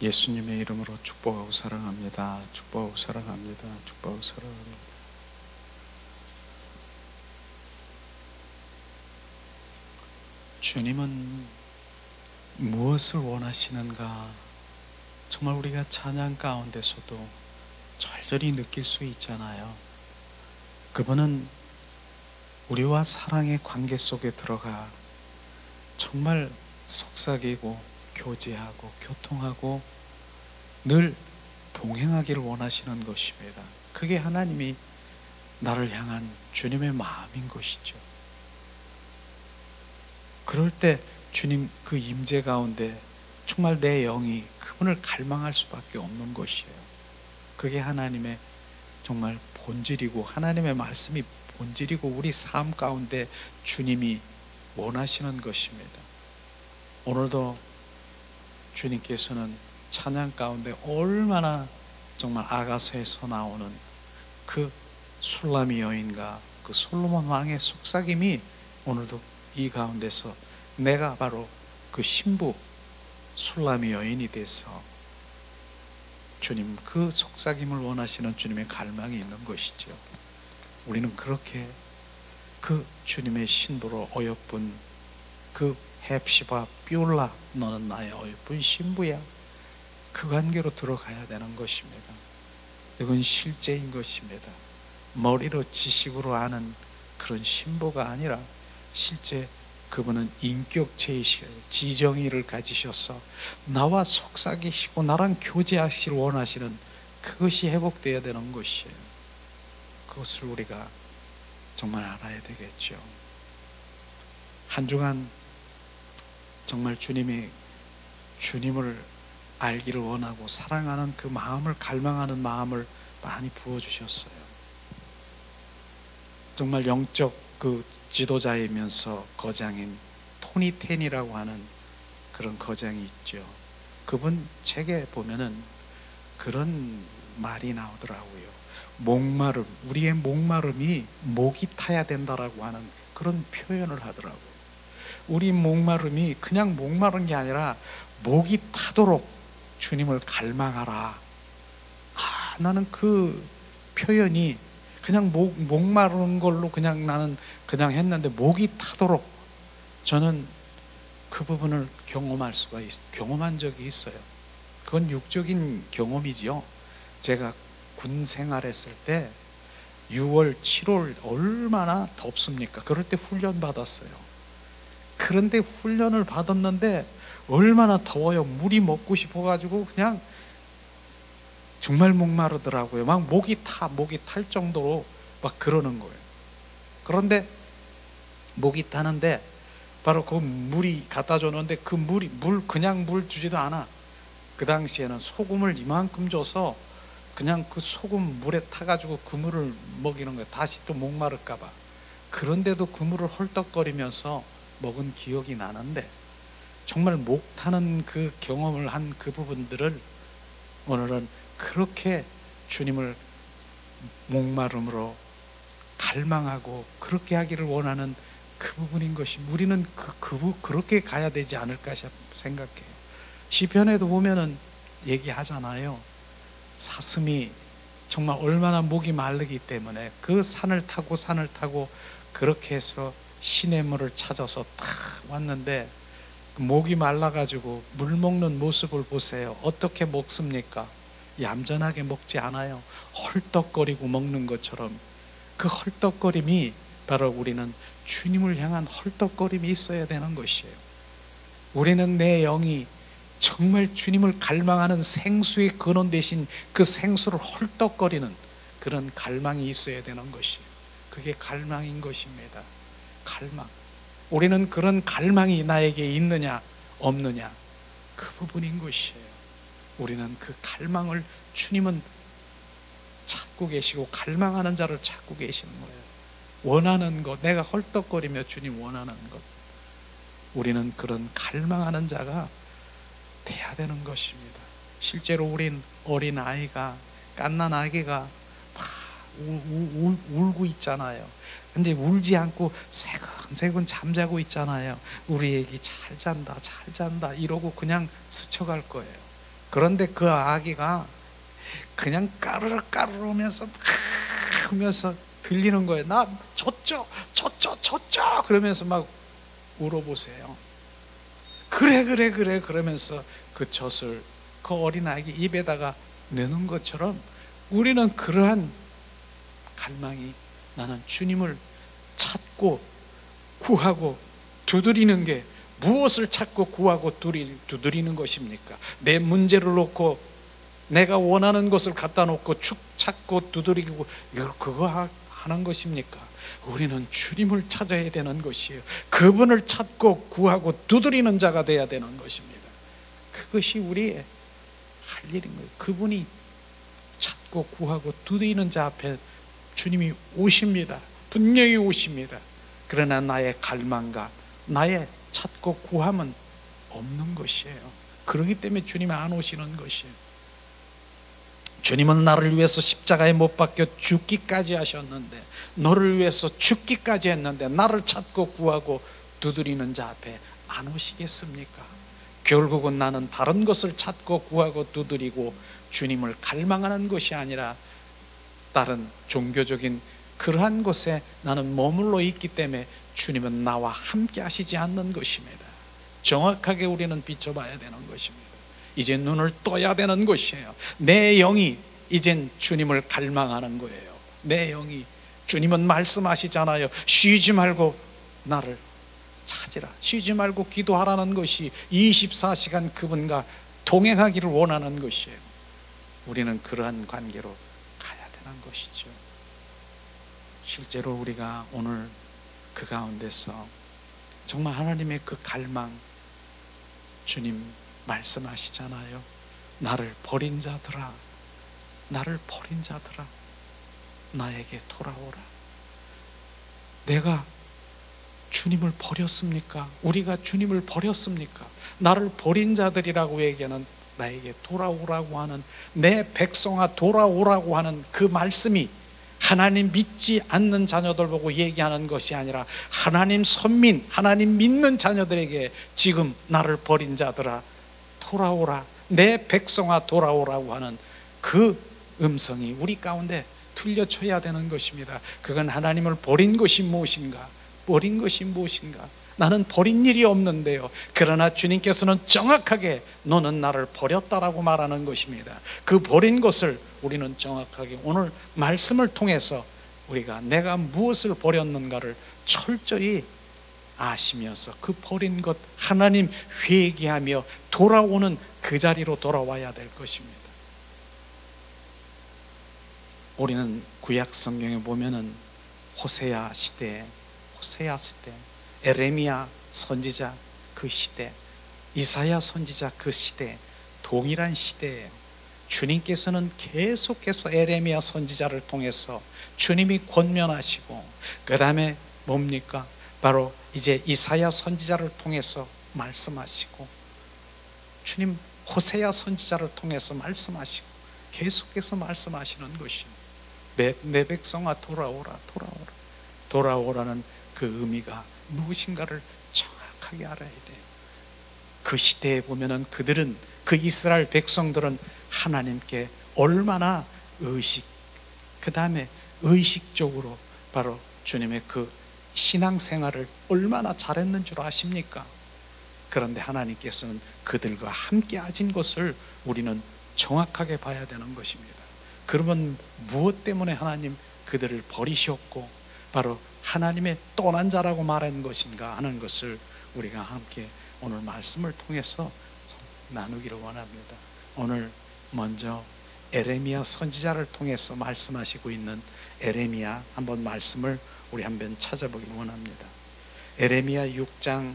예수님의 이름으로 축복하고 사랑합니다. 축복하고 사랑합니다. 축복하고 사랑합니다. 주님은 무엇을 원하시는가? 정말 우리가 찬양 가운데서도 절절히 느낄 수 있잖아요. 그분은 우리와 사랑의 관계 속에 들어가 정말 속삭이고 교제하고 교통하고 늘 동행하기를 원하시는 것입니다. 그게 하나님이 나를 향한 주님의 마음인 것이죠. 그럴 때 주님 그 임재 가운데 정말 내 영이 그분을 갈망할 수밖에 없는 것이에요. 그게 하나님의 정말 본질이고 하나님의 말씀이 본질이고 우리 삶 가운데 주님이 원하시는 것입니다. 오늘도 주님께서는 찬양 가운데 얼마나 정말 아가서에서 나오는 그 술람이 여인과 그 솔로몬 왕의 속삭임이 오늘도 이 가운데서 내가 바로 그 신부 술람이 여인이 돼서 주님 그 속삭임을 원하시는 주님의 갈망이 있는 것이죠. 우리는 그렇게 그 주님의 신부로 어여쁜 그 헵시바 뷸라 너는 나의 어여쁜 신부야, 그 관계로 들어가야 되는 것입니다. 이건 실제인 것입니다. 머리로 지식으로 아는 그런 신부가 아니라 실제 그분은 인격체이시고 지정의를 가지셔서 나와 속삭이시고 나랑 교제하시길 원하시는 그것이 회복되어야 되는 것이에요. 그것을 우리가 정말 알아야 되겠죠. 한 주간 정말 주님이 주님을 알기를 원하고 사랑하는 그 마음을 갈망하는 마음을 많이 부어주셨어요. 정말 영적 그 지도자이면서 거장인 토니 텐이라고 하는 그런 거장이 있죠. 그분 책에 보면은 그런 말이 나오더라고요. 목마름, 우리의 목마름이 목이 타야 된다라고 하는 그런 표현을 하더라고요. 우리 목마름이 그냥 목마른 게 아니라 목이 타도록 주님을 갈망하라. 나는 그 표현이 그냥 목마른 걸로 그냥 나는 그냥 했는데 목이 타도록 저는 그 부분을 경험한 적이 있어요. 그건 육적인 경험이지요. 제가 군 생활했을 때 6월, 7월 얼마나 덥습니까? 그럴 때 훈련 받았어요. 그런데 훈련을 받았는데 얼마나 더워요. 물이 먹고 싶어가지고 그냥 정말 목마르더라고요. 막 목이 탈 정도로 막 그러는 거예요. 그런데 목이 타는데 바로 그 물이 갖다 줬는데 그 그냥 물 주지도 않아. 그 당시에는 소금을 이만큼 줘서 그냥 그 소금 물에 타가지고 그 물을 먹이는 거예요. 다시 또 목마를까봐. 그런데도 그 물을 헐떡거리면서 먹은 기억이 나는데 정말 목 타는 그 경험을 한 그 부분들을 오늘은 그렇게 주님을 목마름으로 갈망하고 그렇게 하기를 원하는 그 부분인 것이 우리는 그렇게 가야 되지 않을까 생각해요. 시편에도 보면은 얘기하잖아요. 사슴이 정말 얼마나 목이 마르기 때문에 그 산을 타고 그렇게 해서 시냇물을 찾아서 딱 왔는데 목이 말라가지고 물 먹는 모습을 보세요. 어떻게 먹습니까? 얌전하게 먹지 않아요. 헐떡거리고 먹는 것처럼 그 헐떡거림이 바로 우리는 주님을 향한 헐떡거림이 있어야 되는 것이에요. 우리는 내 영이 정말 주님을 갈망하는 생수의 근원 대신 그 생수를 헐떡거리는 그런 갈망이 있어야 되는 것이에요. 그게 갈망인 것입니다. 갈망. 우리는 그런 갈망이 나에게 있느냐 없느냐 그 부분인 것이에요. 우리는 그 갈망을 주님은 찾고 계시고 갈망하는 자를 찾고 계시는 거예요. 원하는 것, 내가 헐떡거리며 주님 원하는 것, 우리는 그런 갈망하는 자가 돼야 되는 것입니다. 실제로 우린 어린 아이가 갓난 아기가 막 울고 있잖아요. 근데 울지 않고 새근새근 잠자고 있잖아요. 우리 애기 잘 잔다 이러고 그냥 스쳐갈 거예요. 그런데 그 아기가 그냥 까르르 까르르 하면서 들리는 거예요. 나 젖죠 그러면서 막 울어보세요. 그래 그러면서 그 젖을 그 어린아기 입에다가 내는 것처럼 우리는 그러한 갈망이, 나는 주님을 찾고 구하고 두드리는 게, 무엇을 찾고 구하고 두드리는 것입니까? 내 문제를 놓고 내가 원하는 것을 갖다 놓고 찾고 두드리고 그거 하는 것입니까? 우리는 주님을 찾아야 되는 것이에요. 그분을 찾고 구하고 두드리는 자가 되어야 되는 것입니다. 그것이 우리의 할 일인 거예요. 그분이 찾고 구하고 두드리는 자 앞에 주님이 오십니다. 분명히 오십니다. 그러나 나의 갈망과 나의 찾고 구함은 없는 것이에요. 그렇기 때문에 주님이 안 오시는 것이에요. 주님은 나를 위해서 십자가에 못 박혀 죽기까지 하셨는데, 너를 위해서 죽기까지 했는데 나를 찾고 구하고 두드리는 자 앞에 안 오시겠습니까? 결국은 나는 다른 것을 찾고 구하고 두드리고 주님을 갈망하는 것이 아니라 다른 종교적인 그러한 곳에 나는 머물러 있기 때문에 주님은 나와 함께 하시지 않는 것입니다. 정확하게 우리는 비춰봐야 되는 것입니다. 이제 눈을 떠야 되는 것이에요. 내 영이 이젠 주님을 갈망하는 거예요. 내 영이, 주님은 말씀하시잖아요. 쉬지 말고 나를 찾으라. 쉬지 말고 기도하라는 것이 24시간 그분과 동행하기를 원하는 것이에요. 우리는 그러한 관계로 가야 되는 것이죠. 실제로 우리가 오늘 그 가운데서 정말 하나님의 그 갈망, 주님 말씀하시잖아요. 나를 버린 자들아, 나를 버린 자들아, 나에게 돌아오라. 내가 주님을 버렸습니까? 우리가 주님을 버렸습니까? 나를 버린 자들이라고 얘기하는, 나에게 돌아오라고 하는, 내 백성아 돌아오라고 하는 그 말씀이 하나님 믿지 않는 자녀들 보고 얘기하는 것이 아니라 하나님 선민, 하나님 믿는 자녀들에게 지금 나를 버린 자들아 돌아오라, 내 백성아 돌아오라고 하는 그 음성이 우리 가운데 들려쳐야 되는 것입니다. 그건 하나님을 버린 것이 무엇인가? 버린 것이 무엇인가? 나는 버린 일이 없는데요. 그러나 주님께서는 정확하게 너는 나를 버렸다라고 말하는 것입니다. 그 버린 것을 우리는 정확하게 오늘 말씀을 통해서 우리가 내가 무엇을 버렸는가를 철저히 아시면서 그 버린 것 하나님 회개하며 돌아오는 그 자리로 돌아와야 될 것입니다. 우리는 구약 성경에 보면은 호세아 시대, 에레미야 선지자 그 시대, 이사야 선지자 그 시대, 동일한 시대예요. 주님께서는 계속해서 에레미야 선지자를 통해서 주님이 권면하시고, 그 다음에 뭡니까? 바로 이제 이사야 선지자를 통해서 말씀하시고, 주님 호세야 선지자를 통해서 말씀하시고, 계속해서 말씀하시는 것입니다. 내 백성아 돌아오라, 돌아오라는 그 의미가 무엇인가를 정확하게 알아야 돼요. 그 시대에 보면은 그들은, 그 이스라엘 백성들은 하나님께 얼마나 그 다음에 의식적으로 바로 주님의 그 신앙생활을 얼마나 잘했는 줄 아십니까? 그런데 하나님께서는 그들과 함께 하신 것을 우리는 정확하게 봐야 되는 것입니다. 그러면 무엇 때문에 하나님 그들을 버리셨고 바로 하나님의 떠난 자라고 말하는 것인가 하는 것을 우리가 함께 오늘 말씀을 통해서 나누기를 원합니다. 오늘 먼저 에레미야 선지자를 통해서 말씀하시고 있는 에레미야 한번 말씀을 우리 한번 찾아보기를 원합니다. 에레미야 6장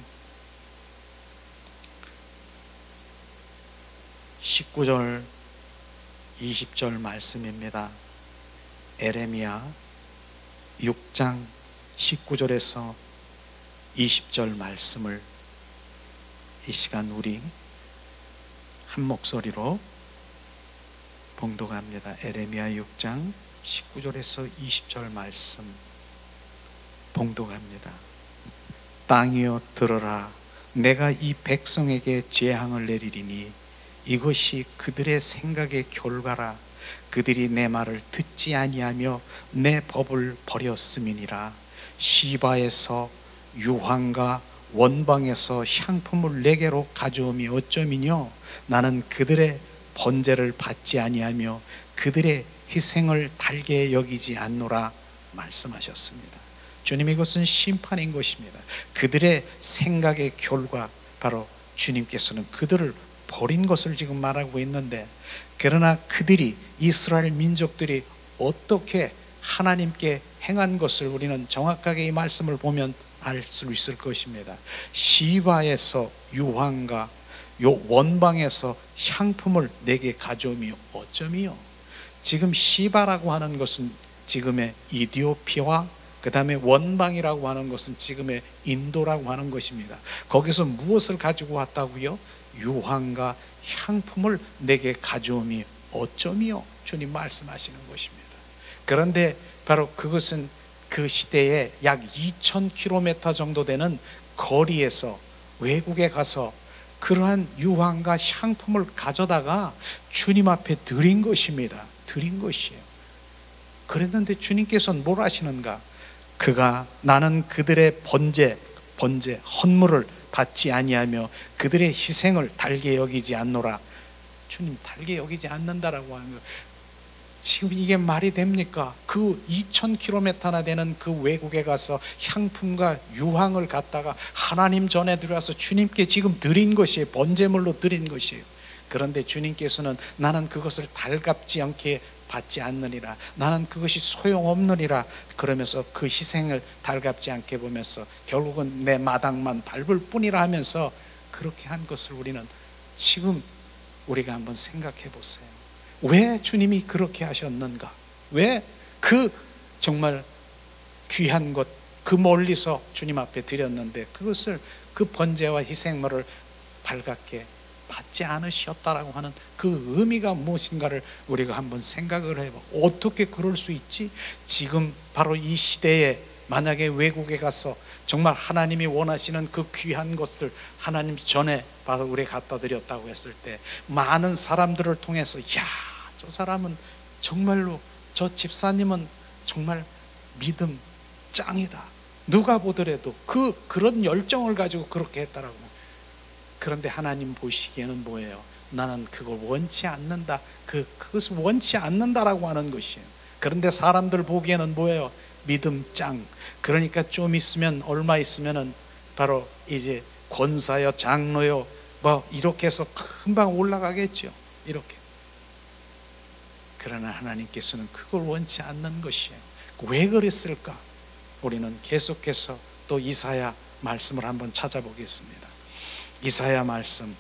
19절 20절 말씀입니다. 에레미야 6장 19절에서 20절 말씀을 이 시간 우리 한 목소리로 봉독합니다. 에레미야 6장 19절에서 20절 말씀 봉독합니다. 땅이여 들어라, 내가 이 백성에게 재앙을 내리리니 이것이 그들의 생각의 결과라. 그들이 내 말을 듣지 아니하며 내 법을 버렸음이니라. 시바에서 유황과 원방에서 향품을 내게로 가져옴이 어쩌미뇨. 나는 그들의 번제를 받지 아니하며 그들의 희생을 달게 여기지 않노라 말씀하셨습니다. 주님, 이것은 심판인 것입니다. 그들의 생각의 결과, 바로 주님께서는 그들을 버린 것을 지금 말하고 있는데, 그러나 그들이, 이스라엘 민족들이 어떻게 하나님께 행한 것을 우리는 정확하게 이 말씀을 보면 알 수 있을 것입니다. 시바에서 유황과 요 원방에서 향품을 내게 가져오며 어쩌미요. 지금 시바라고 하는 것은 지금의 이디오피아, 그 다음에 원방이라고 하는 것은 지금의 인도라고 하는 것입니다. 거기서 무엇을 가지고 왔다고요? 유황과 향품을 내게 가져오미 어쩌미요. 주님 말씀하시는 것입니다. 그런데 바로 그것은 그 시대에 약 2000km 정도 되는 거리에서, 외국에 가서 그러한 유황과 향품을 가져다가 주님 앞에 드린 것입니다. 드린 것이에요. 그랬는데 주님께서는 뭘 하시는가? 그가 나는 그들의 번제 헌물을 받지 아니하며 그들의 희생을 달게 여기지 않노라. 주님, 달게 여기지 않는다라고 하는 거, 지금 이게 말이 됩니까? 그 2000km나 되는 그 외국에 가서 향품과 유황을 갖다가 하나님 전에 들어와서 주님께 지금 드린 것이에요. 번제물로 드린 것이에요. 그런데 주님께서는 나는 그것을 달갑지 않게 받지 않느니라, 나는 그것이 소용없느니라 그러면서 그 희생을 달갑지 않게 보면서 결국은 내 마당만 밟을 뿐이라 하면서 그렇게 한 것을 우리는 지금 우리가 한번 생각해 보세요. 왜 주님이 그렇게 하셨는가? 왜 그 정말 귀한 것, 그 멀리서 주님 앞에 드렸는데 그것을, 그 번제와 희생물을 발갛게 받지 않으셨다라고 하는 그 의미가 무엇인가를 우리가 한번 생각을 해봐. 어떻게 그럴 수 있지? 지금 바로 이 시대에 만약에 외국에 가서 정말 하나님이 원하시는 그 귀한 것을 하나님 전에 봐서 우리가 갖다 드렸다고 했을 때 많은 사람들을 통해서, 야, 저 사람은 정말로, 저 집사님은 정말 믿음 짱이다, 누가 보더라도 그런 열정을 가지고 그렇게 했다라고. 그런데 하나님 보시기에는 뭐예요? 나는 그걸 원치 않는다, 그것을 원치 않는다라고 하는 것이에요. 그런데 사람들 보기에는 뭐예요? 믿음 짱. 그러니까 좀 있으면, 얼마 있으면은 바로 이제 권사요, 장로요, 뭐 이렇게 해서 금방 올라가겠죠. 이렇게. 그러나 하나님께서는 그걸 원치 않는 것이에요. 왜 그랬을까? 우리는 계속해서 또 이사야 말씀을 한번 찾아보겠습니다. 이사야 말씀,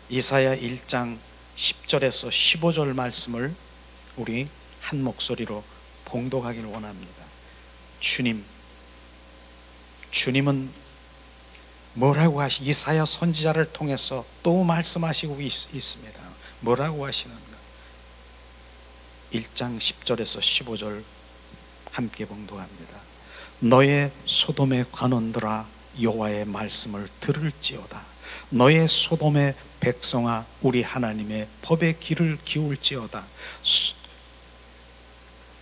이사야 1장 10절에서 15절 말씀을 우리 한 목소리로 봉독하기를 원합니다. 주님은 뭐라고 이사야 선지자를 통해서 또 말씀하시고 있습니다. 뭐라고 하시는가? 1장 10절에서 15절 함께 봉독합니다. 너의 소돔의 관원들아, 여호와의 말씀을 들을지어다. 너의 소돔의 백성아, 우리 하나님의 법에 귀를 기울지어다.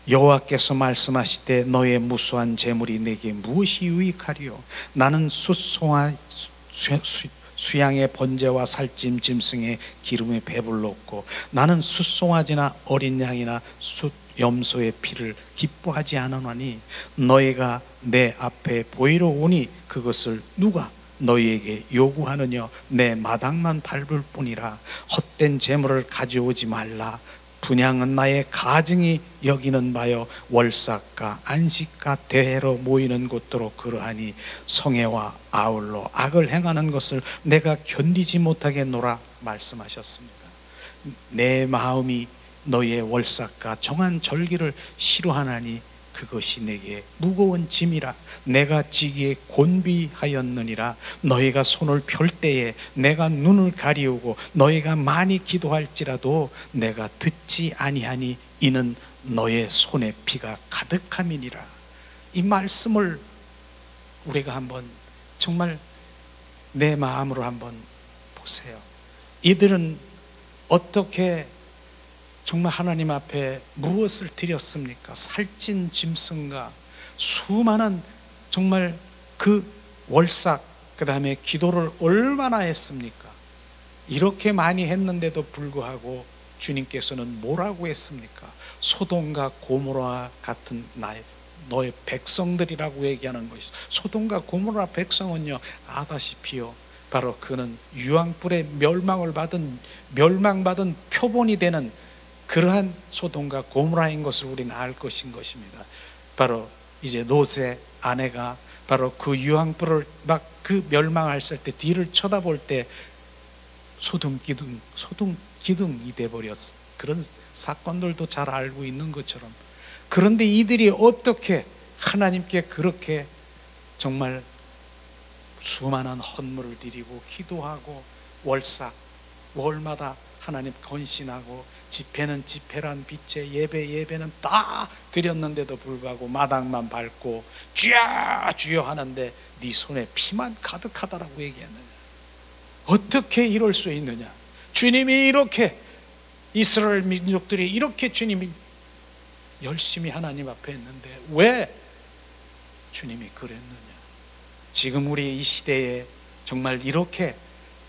여호와께서 말씀하시되 너의 무수한 재물이 내게 무엇이 유익하리요? 나는 수양의 번제와 살찜 짐승의 기름에 배불렀고 나는 숫송아지나 어린 양이나 염소의 피를 기뻐하지 않으나니 너희가 내 앞에 보이러 오니 그것을 누가 너희에게 요구하느냐? 내 마당만 밟을 뿐이라. 헛된 재물을 가져오지 말라. 분향은 나의 가증이 여기는 바여 월삭과 안식과 대회로 모이는 곳도로 그러하니 성애와 아울러 악을 행하는 것을 내가 견디지 못하겠노라 말씀하셨습니다. 내 마음이 너의 월삭과 정한 절기를 싫어하나니 그것이 내게 무거운 짐이라. 내가 지기에 곤비하였느니라. 너희가 손을 펼 때에 내가 눈을 가리우고 너희가 많이 기도할지라도 내가 듣지 아니하니 이는 너의 손에 피가 가득함이니라. 이 말씀을 우리가 한번 정말 내 마음으로 한번 보세요. 이들은 어떻게 정말 하나님 앞에 무엇을 드렸습니까? 살찐 짐승과 수많은 정말 그 월삭, 그 다음에 기도를 얼마나 했습니까? 이렇게 많이 했는데도 불구하고 주님께서는 뭐라고 했습니까? 소돔과 고모라 같은 너의 백성들이라고 얘기하는 것이죠. 소돔과 고모라 백성은요, 아다시피요, 바로 그는 유황불에 멸망받은 표본이 되는 그러한 소돔과 고모라인 것을 우리는 알 것입니다. 바로 이제 롯의 아내가 바로 그 유황불을 막 그 멸망했을 때 뒤를 쳐다볼 때 소돔 기둥이 돼버렸어. 그런 사건들도 잘 알고 있는 것처럼. 그런데 이들이 어떻게 하나님께 그렇게 정말 수많은 헌물을 드리고 기도하고 월마다 하나님 건신하고 집회는 집회란 빛에 예배는 다 드렸는데도 불구하고 마당만 밟고 주여 주여 하는데 네 손에 피만 가득하다라고 얘기했느냐? 어떻게 이럴 수 있느냐? 주님이 이렇게 이스라엘 민족들이 이렇게 주님이 열심히 하나님 앞에 했는데 왜 주님이 그랬느냐? 지금 우리 이 시대에 정말 이렇게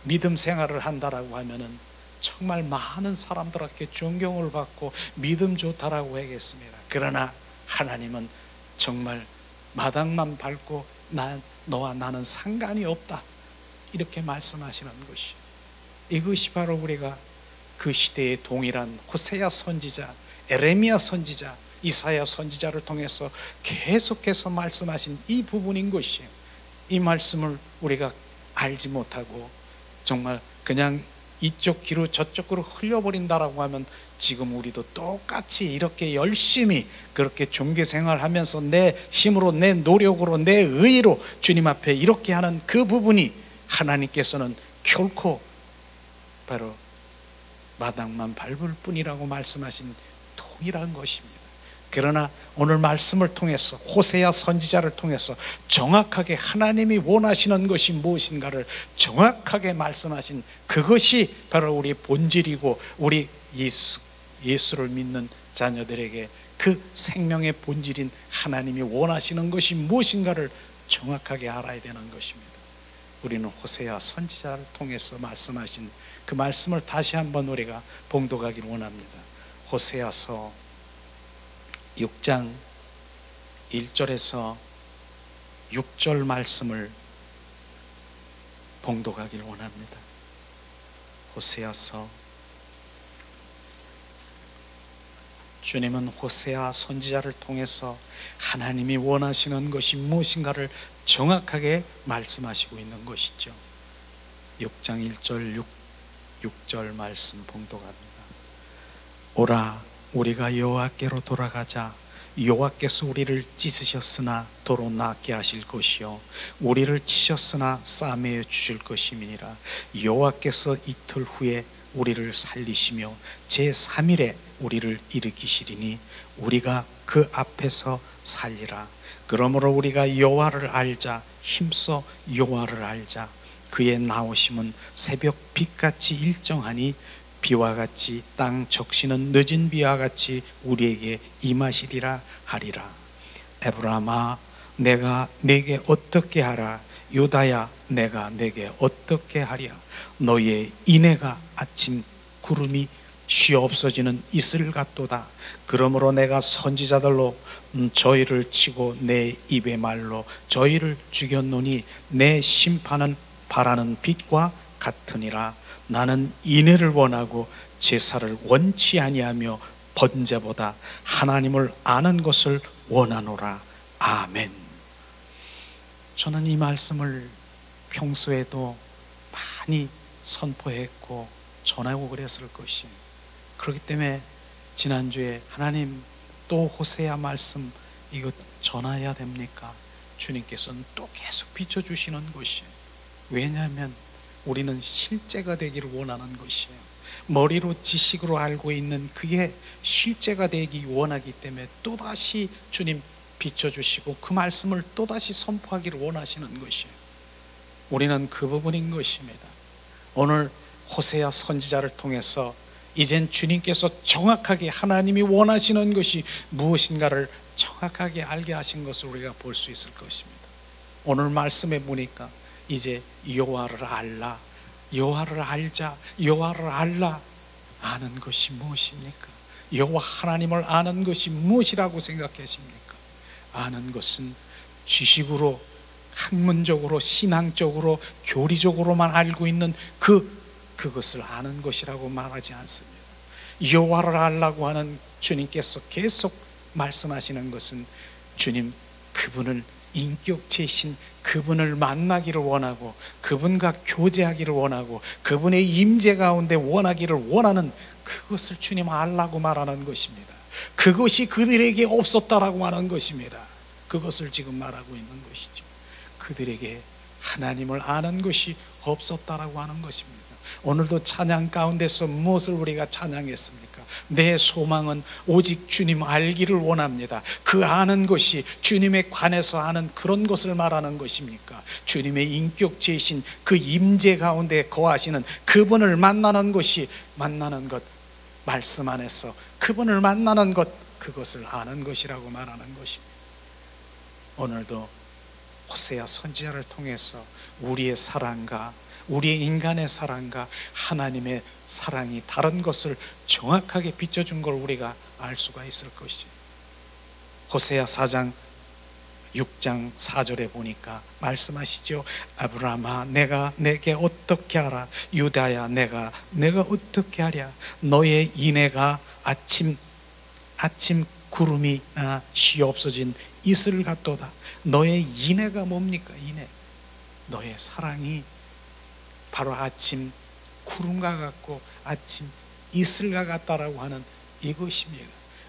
믿음 생활을 한다라고 하면은 정말 많은 사람들에게 존경을 받고 믿음 좋다라고 하겠습니다. 그러나 하나님은 정말 마당만 밟고 너와 나는 상관이 없다, 이렇게 말씀하시는 것이, 이것이 바로 우리가 그 시대의 동일한 호세야 선지자, 에레미야 선지자, 이사야 선지자를 통해서 계속해서 말씀하신 이 부분인 것이에요. 이 말씀을 우리가 알지 못하고 정말 그냥 이쪽 귀로 저쪽으로 흘려버린다라고 하면 지금 우리도 똑같이 이렇게 열심히 그렇게 종교생활하면서 내 힘으로, 내 노력으로, 내 의의로 주님 앞에 이렇게 하는 그 부분이 하나님께서는 결코 바로 마당만 밟을 뿐이라고 말씀하신 동일한 것입니다. 그러나 오늘 말씀을 통해서 호세야 선지자를 통해서 정확하게 하나님이 원하시는 것이 무엇인가를 정확하게 말씀하신 그것이 바로 우리 본질이고 우리 예수를 믿는 자녀들에게 그 생명의 본질인 하나님이 원하시는 것이 무엇인가를 정확하게 알아야 되는 것입니다. 우리는 호세야 선지자를 통해서 말씀하신 그 말씀을 다시 한번 우리가 봉독하기를 원합니다. 호세아서 6장 1절에서 6절 말씀을 봉독하기를 원합니다. 호세아서, 주님은 호세아 선지자를 통해서 하나님이 원하시는 것이 무엇인가를 정확하게 말씀하시고 있는 것이죠. 6장 1절 6절 말씀 봉독합니다. 오라 우리가 여호와께로 돌아가자. 여호와께서 우리를 찢으셨으나 도로 낫게 하실 것이요 우리를 치셨으나 싸매어 주실 것임이니라. 여호와께서 이틀 후에 우리를 살리시며 제3일에 우리를 일으키시리니 우리가 그 앞에서 살리라. 그러므로 우리가 여호와를 알자. 힘써 여호와를 알자. 그의 나오심은 새벽 빛같이 일정하니 비와 같이 땅 적시는 늦은 비와 같이 우리에게 임하시리라 하리라. 에브라임아 내가 내게 어떻게 하라. 유다야 내가 내게 어떻게 하랴. 너의 인애가 아침 구름이 쉬어 없어지는 이슬 같도다. 그러므로 내가 선지자들로 저희를 치고 내 입의 말로 저희를 죽였노니 내 심판은 바라는 빛과 같으니라. 나는 인애를 원하고 제사를 원치 아니하며 번제보다 하나님을 아는 것을 원하노라. 아멘. 저는 이 말씀을 평소에도 많이 선포했고 전하고 그랬을 것이에요. 그렇기 때문에 지난주에 하나님 또 호세아 말씀 이거 전해야 됩니까? 주님께서는 또 계속 비춰주시는 것이에요. 왜냐하면 우리는 실제가 되기를 원하는 것이에요. 머리로 지식으로 알고 있는 그게 실제가 되기 원하기 때문에 또다시 주님 비춰주시고 그 말씀을 또다시 선포하기를 원하시는 것이에요. 우리는 그 부분인 것입니다. 오늘 호세아 선지자를 통해서 이젠 주님께서 정확하게 하나님이 원하시는 것이 무엇인가를 정확하게 알게 하신 것을 우리가 볼 수 있을 것입니다. 오늘 말씀에 보니까 이제 여호와를 알라, 여호와를 알자, 여호와를 알라. 아는 것이 무엇입니까? 여호와 하나님을 아는 것이 무엇이라고 생각하십니까? 아는 것은 지식으로, 학문적으로, 신앙적으로, 교리적으로만 알고 있는 그것을 아는 것이라고 말하지 않습니다. 여호와를 알라고 하는 주님께서 계속 말씀하시는 것은 주님 그분을 인격체신 그분을 만나기를 원하고 그분과 교제하기를 원하고 그분의 임재 가운데 원하기를 원하는 그것을 주님 알라고 말하는 것입니다. 그것이 그들에게 없었다라고 하는 것입니다. 그것을 지금 말하고 있는 것이죠. 그들에게 하나님을 아는 것이 없었다라고 하는 것입니다. 오늘도 찬양 가운데서 무엇을 우리가 찬양했습니까? 내 소망은 오직 주님 알기를 원합니다. 그 아는 것이 주님에 관해서 아는 그런 것을 말하는 것입니까? 주님의 인격체이신 그 임재 가운데 거하시는 그분을 만나는 것이, 만나는 것, 말씀 안에서 그분을 만나는 것, 그것을 아는 것이라고 말하는 것입니다. 오늘도 호세아 선지자를 통해서 우리의 사랑과 우리의 인간의 사랑과 하나님의 사랑이 다른 것을 정확하게 비춰준 걸 우리가 알 수가 있을 것이죠. 호세아 4장 6장 4절에 보니까 말씀하시죠. 아브라함아 내가 내게 어떻게 하라, 유다야 내가 어떻게 하랴. 너의 인애가 아침 구름이 쉬 없어진 이슬 같도다. 너의 인애가 뭡니까? 인애, 너의 사랑이 바로 아침 구름과 같고 아침 이슬과 같다라고 하는 이것입니다.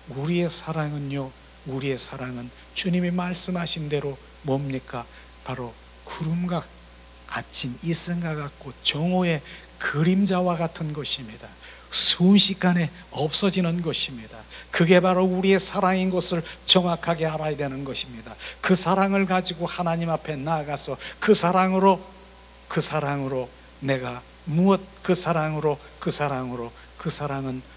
우리의 사랑은요, 우리의 사랑은 주님이 말씀하신 대로 뭡니까? 바로 구름과 아침 이슬과 같고 정오의 그림자와 같은 것입니다. 순식간에 없어지는 것입니다. 그게 바로 우리의 사랑인 것을 정확하게 알아야 되는 것입니다. 그 사랑을 가지고 하나님 앞에 나아가서 그 사랑으로 내가 무엇, 그 사랑은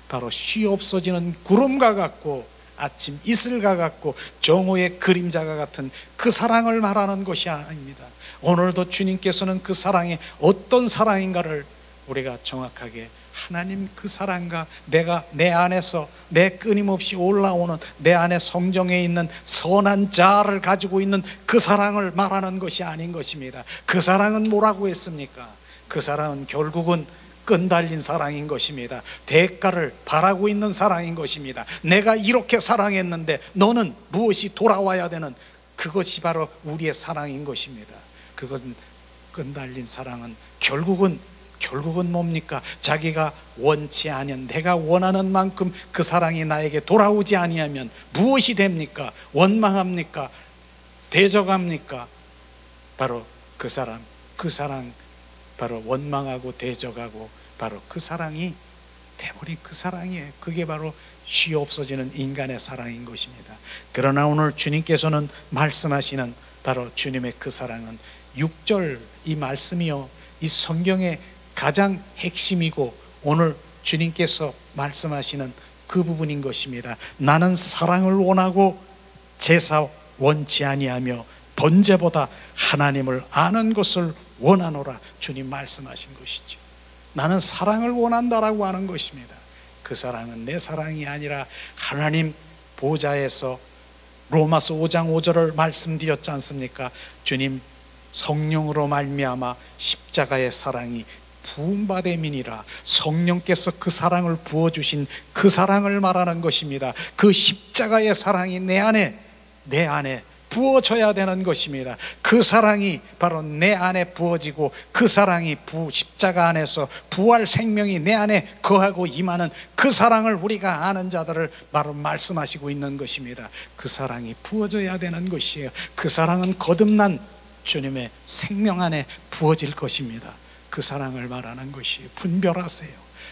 바로 쉬 없어지는 구름과 같고 아침 이슬과 같고 정오의 그림자가 같은 그 사랑을 말하는 것이 아닙니다. 오늘도 주님께서는 그 사랑이 어떤 사랑인가를 우리가 정확하게, 하나님 그 사랑과 내가 내 안에서 내 끊임없이 올라오는 내 안에 성정에 있는 선한 자아를 가지고 있는 그 사랑을 말하는 것이 아닌 것입니다. 그 사랑은 뭐라고 했습니까? 그 사랑은 결국은 끈달린 사랑인 것입니다. 대가를 바라고 있는 사랑인 것입니다. 내가 이렇게 사랑했는데 너는 무엇이 돌아와야 되는, 그것이 바로 우리의 사랑인 것입니다. 그것은 끈달린 사랑은 결국은 뭡니까? 자기가 원치 아니한, 내가 원하는 만큼 그 사랑이 나에게 돌아오지 아니하면 무엇이 됩니까? 원망합니까? 대적합니까? 바로 그 사랑 바로 원망하고 대적하고 바로 그 사랑이 돼버린 그 사랑이에요. 그게 바로 쉬 없어지는 인간의 사랑인 것입니다. 그러나 오늘 주님께서는 말씀하시는 바로 주님의 그 사랑은 6절 이 말씀이요, 이 성경의 가장 핵심이고 오늘 주님께서 말씀하시는 그 부분인 것입니다. 나는 사랑을 원하고 제사 원치 아니하며 번제보다 하나님을 아는 것을 원하노라. 주님 말씀하신 것이죠. 나는 사랑을 원한다라고 하는 것입니다. 그 사랑은 내 사랑이 아니라 하나님 보좌에서 로마서 5장 5절을 말씀드렸지 않습니까? 주님 성령으로 말미암아 십자가의 사랑이 부음받음이니라. 성령께서 그 사랑을 부어주신 그 사랑을 말하는 것입니다. 그 십자가의 사랑이 내 안에 부어져야 되는 것입니다. 그 사랑이 바로 내 안에 부어지고 그 사랑이 십자가 안에서 부활 생명이 내 안에 거하고 임하는 그 사랑을 우리가 아는 자들을 바로 말씀하시고 있는 것입니다. 그 사랑이 부어져야 되는 것이에요. 그 사랑은 거듭난 주님의 생명 안에 부어질 것입니다. 그 사랑을 말하는 것이에요. 분별하세요.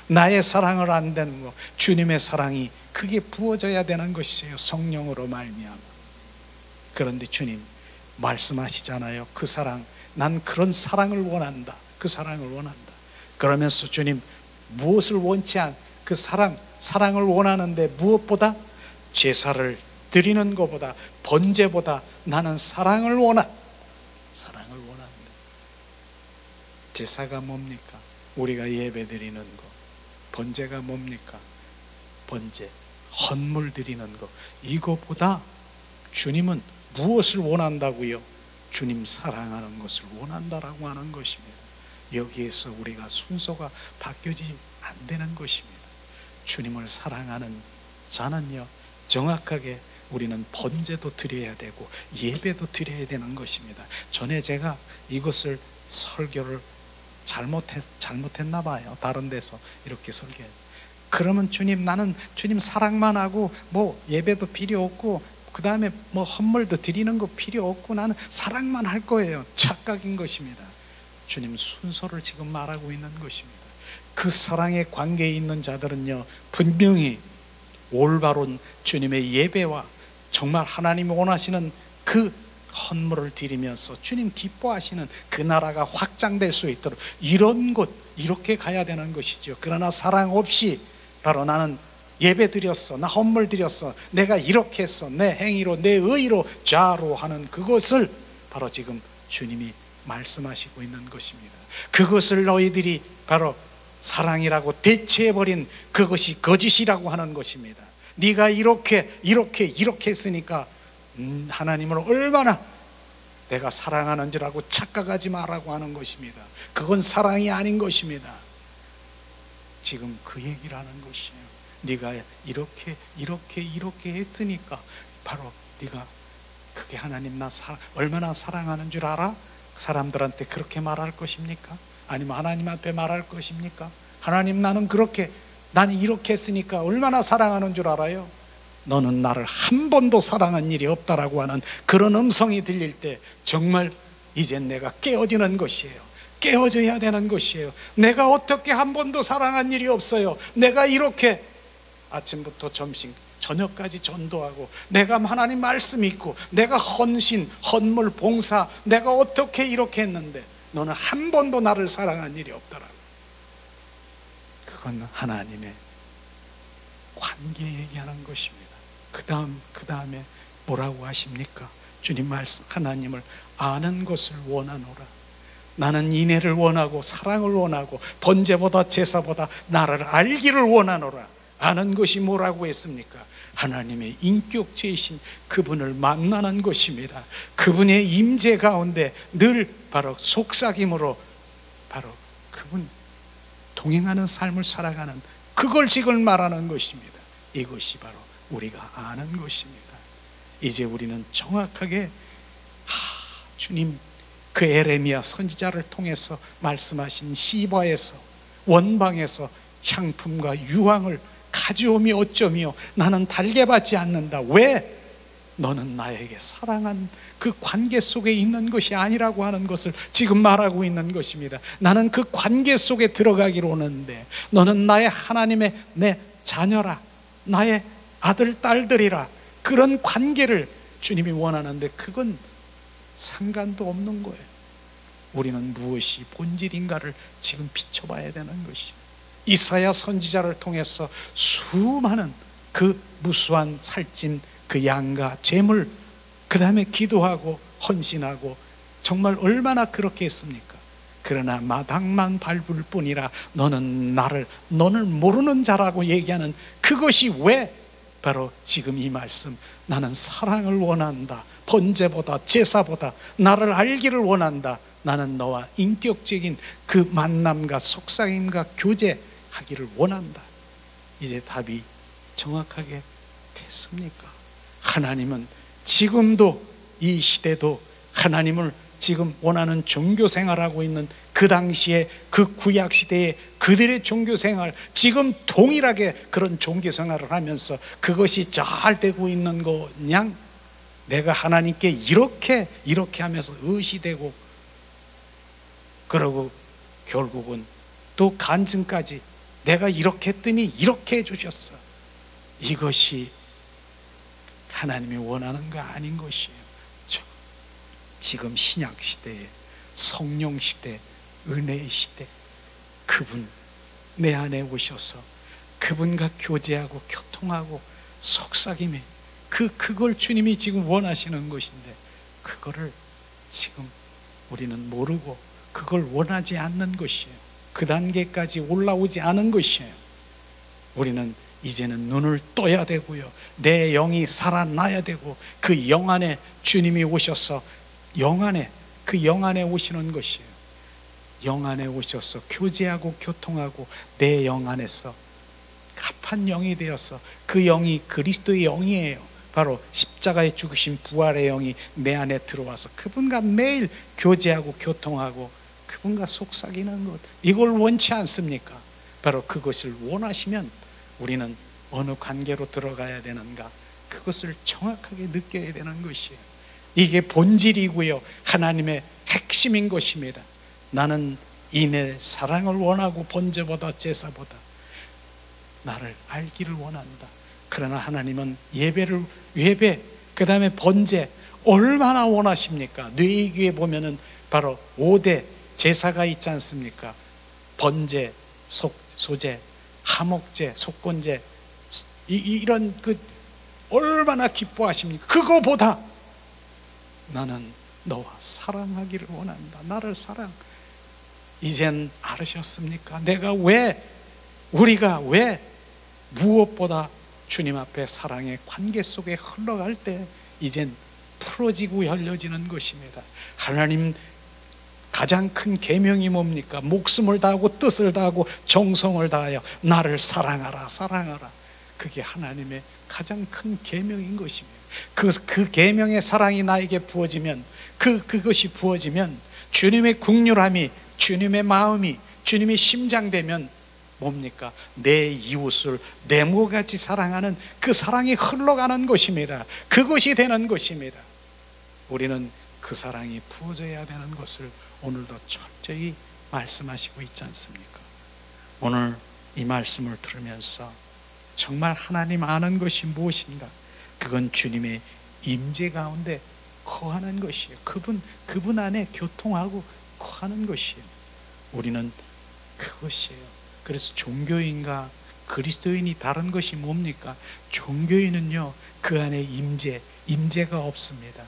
나의 사랑을 안 되는 것, 주님의 사랑이 그게 부어져야 되는 것이에요. 성령으로 말미암아. 그런데 주님 말씀하시잖아요. 그 사랑, 난 그런 사랑을 원한다. 그 사랑을 원한다. 그러면서 주님 무엇을 원치 않 그 사랑을 원하는데 무엇보다 제사를 드리는 것보다 번제보다 나는 사랑을 원한다. 제사가 뭡니까? 우리가 예배 드리는 거. 번제가 뭡니까? 번제, 헌물 드리는 거. 이거보다 주님은 무엇을 원한다고요? 주님 사랑하는 것을 원한다라고 하는 것입니다. 여기에서 우리가 순서가 바뀌어지면 안 되는 것입니다. 주님을 사랑하는 자는요, 정확하게 우리는 번제도 드려야 되고 예배도 드려야 되는 것입니다. 전에 제가 이것을 설교를 잘못했나 봐요. 다른 데서 이렇게 설교해요. 그러면 주님, 나는 주님 사랑만 하고 뭐 예배도 필요 없고 그 다음에 뭐 헌물도 드리는 거 필요 없고 나는 사랑만 할 거예요. 착각인 것입니다. 주님 순서를 지금 말하고 있는 것입니다. 그 사랑의 관계에 있는 자들은요, 분명히 올바른 주님의 예배와 정말 하나님이 원하시는 그 헌물을 드리면서 주님 기뻐하시는 그 나라가 확장될 수 있도록 이런 것, 이렇게 가야 되는 것이죠. 그러나 사랑 없이 바로 나는 예배 드렸어, 나 헌물 드렸어, 내가 이렇게 했어, 내 행위로 내 의로 자로하는 그것을 바로 지금 주님이 말씀하시고 있는 것입니다. 그것을 너희들이 바로 사랑이라고 대체해버린 그것이 거짓이라고 하는 것입니다. 네가 이렇게 했으니까 하나님을 얼마나 내가 사랑하는 줄 알고 착각하지 마라고 하는 것입니다. 그건 사랑이 아닌 것입니다. 지금 그 얘기를 하는 것이에요. 네가 이렇게 했으니까 바로 네가 그게 하나님 나 얼마나 사랑하는 줄 알아? 사람들한테 그렇게 말할 것입니까? 아니면 하나님 앞에 말할 것입니까? 하나님, 나는 이렇게 했으니까 얼마나 사랑하는 줄 알아요? 너는 나를 한 번도 사랑한 일이 없다라고 하는 그런 음성이 들릴 때 정말 이젠 내가 깨어지는 것이에요. 깨어져야 되는 것이에요. 내가 어떻게 한 번도 사랑한 일이 없어요. 내가 이렇게 아침부터 점심 저녁까지 전도하고 내가 하나님 말씀 있고 내가 헌신, 헌물, 봉사 내가 어떻게 이렇게 했는데 너는 한 번도 나를 사랑한 일이 없더라고. 그건 하나님의 관계 얘기하는 것입니다. 그 다음에 뭐라고 하십니까? 주님 말씀, 하나님을 아는 것을 원하노라. 나는 인애를 원하고 사랑을 원하고 번제보다 제사보다 나를 알기를 원하노라. 아는 것이 뭐라고 했습니까? 하나님의 인격체이신 그분을 만나는 것입니다. 그분의 임재 가운데 늘 바로 속삭임으로 바로 그분 동행하는 삶을 살아가는 그걸 지금 말하는 것입니다. 이것이 바로 우리가 아는 것입니다. 이제 우리는 정확하게 주님 그 에레미야 선지자를 통해서 말씀하신 시바에서 원방에서 향품과 유황을 가져오며 어쩌며 나는 달게 받지 않는다. 왜? 너는 나에게 사랑한 그 관계 속에 있는 것이 아니라고 하는 것을 지금 말하고 있는 것입니다. 나는 그 관계 속에 들어가기로 하는데 너는 나의 하나님의 내 자녀라, 나의 아들 딸들이라. 그런 관계를 주님이 원하는데 그건 상관도 없는 거예요. 우리는 무엇이 본질인가를 지금 비춰봐야 되는 것이죠. 이사야 선지자를 통해서 수많은 그 무수한 살찐 그 양과 제물, 그 다음에 기도하고 헌신하고 정말 얼마나 그렇게 했습니까? 그러나 마당만 밟을 뿐이라 너는 너를 모르는 자라고 얘기하는 그것이 왜 바로 지금 이 말씀, 나는 사랑을 원한다, 번제보다 제사보다 나를 알기를 원한다, 나는 너와 인격적인 그 만남과 속삭임과 교제하기를 원한다. 이제 답이 정확하게 됐습니까? 하나님은 지금도 이 시대도 하나님을 지금 원하는 종교생활하고 있는 그 당시에 그 구약시대의 그들의 종교생활, 지금 동일하게 그런 종교생활을 하면서 그것이 잘 되고 있는 거냐? 내가 하나님께 이렇게 하면서 의시되고 그러고 결국은 또 간증까지 내가 이렇게 했더니 이렇게 해주셨어. 이것이 하나님이 원하는 거 아닌 것이에요. 지금 신약시대에 성령시대, 은혜의 시대, 그분 내 안에 오셔서 그분과 교제하고 교통하고 속삭임에 그걸 주님이 지금 원하시는 것인데, 그거를 지금 우리는 모르고 그걸 원하지 않는 것이에요. 그 단계까지 올라오지 않은 것이에요. 우리는 이제는 눈을 떠야 되고요, 내 영이 살아나야 되고, 그 영 안에 주님이 오셔서 그 영 안에 오시는 것이에요. 영 안에 오셔서 교제하고 교통하고 내 영 안에서 합한 영이 되어서, 그 영이 그리스도의 영이에요. 바로 십자가에 죽으신 부활의 영이 내 안에 들어와서 그분과 매일 교제하고 교통하고 그분과 속삭이는 것, 이걸 원치 않습니까? 바로 그것을 원하시면 우리는 어느 관계로 들어가야 되는가, 그것을 정확하게 느껴야 되는 것이에요. 이게 본질이고요, 하나님의 핵심인 것입니다. 나는 이내 사랑을 원하고 번제보다 제사보다 나를 알기를 원한다. 그러나 하나님은 예배, 그 다음에 번제 얼마나 원하십니까? 뇌이기에 보면은 바로 5대 제사가 있지 않습니까? 번제, 소제, 하목제, 속건제, 이런 얼마나 기뻐하십니까? 그거보다 나는 너와 사랑하기를 원한다. 나를 이젠 알으셨습니까? 우리가 왜 무엇보다 주님 앞에 사랑의 관계 속에 흘러갈 때 이젠 풀어지고 열려지는 것입니다. 하나님 가장 큰 계명이 뭡니까? 목숨을 다하고 뜻을 다하고 정성을 다하여 나를 사랑하라. 그게 하나님의 가장 큰 계명인 것입니다. 그 계명의 사랑이 나에게 부어지면, 그것이 부어지면 주님의 긍휼함이, 주님의 마음이, 주님의 심장되면 뭡니까? 내 이웃을 내 몸같이 사랑하는 그 사랑이 흘러가는 것입니다. 그것이 되는 것입니다. 우리는 그 사랑이 부어져야 되는 것을 오늘도 철저히 말씀하시고 있지 않습니까? 오늘 이 말씀을 들으면서 정말 하나님 아는 것이 무엇인가? 그건 주님의 임재 가운데 거하는 것이에요. 그분 안에 교통하고 거하는 것이에요. 우리는 그것이에요. 그래서 종교인과 그리스도인이 다른 것이 뭡니까? 종교인은요, 그 안에 임재가 없습니다.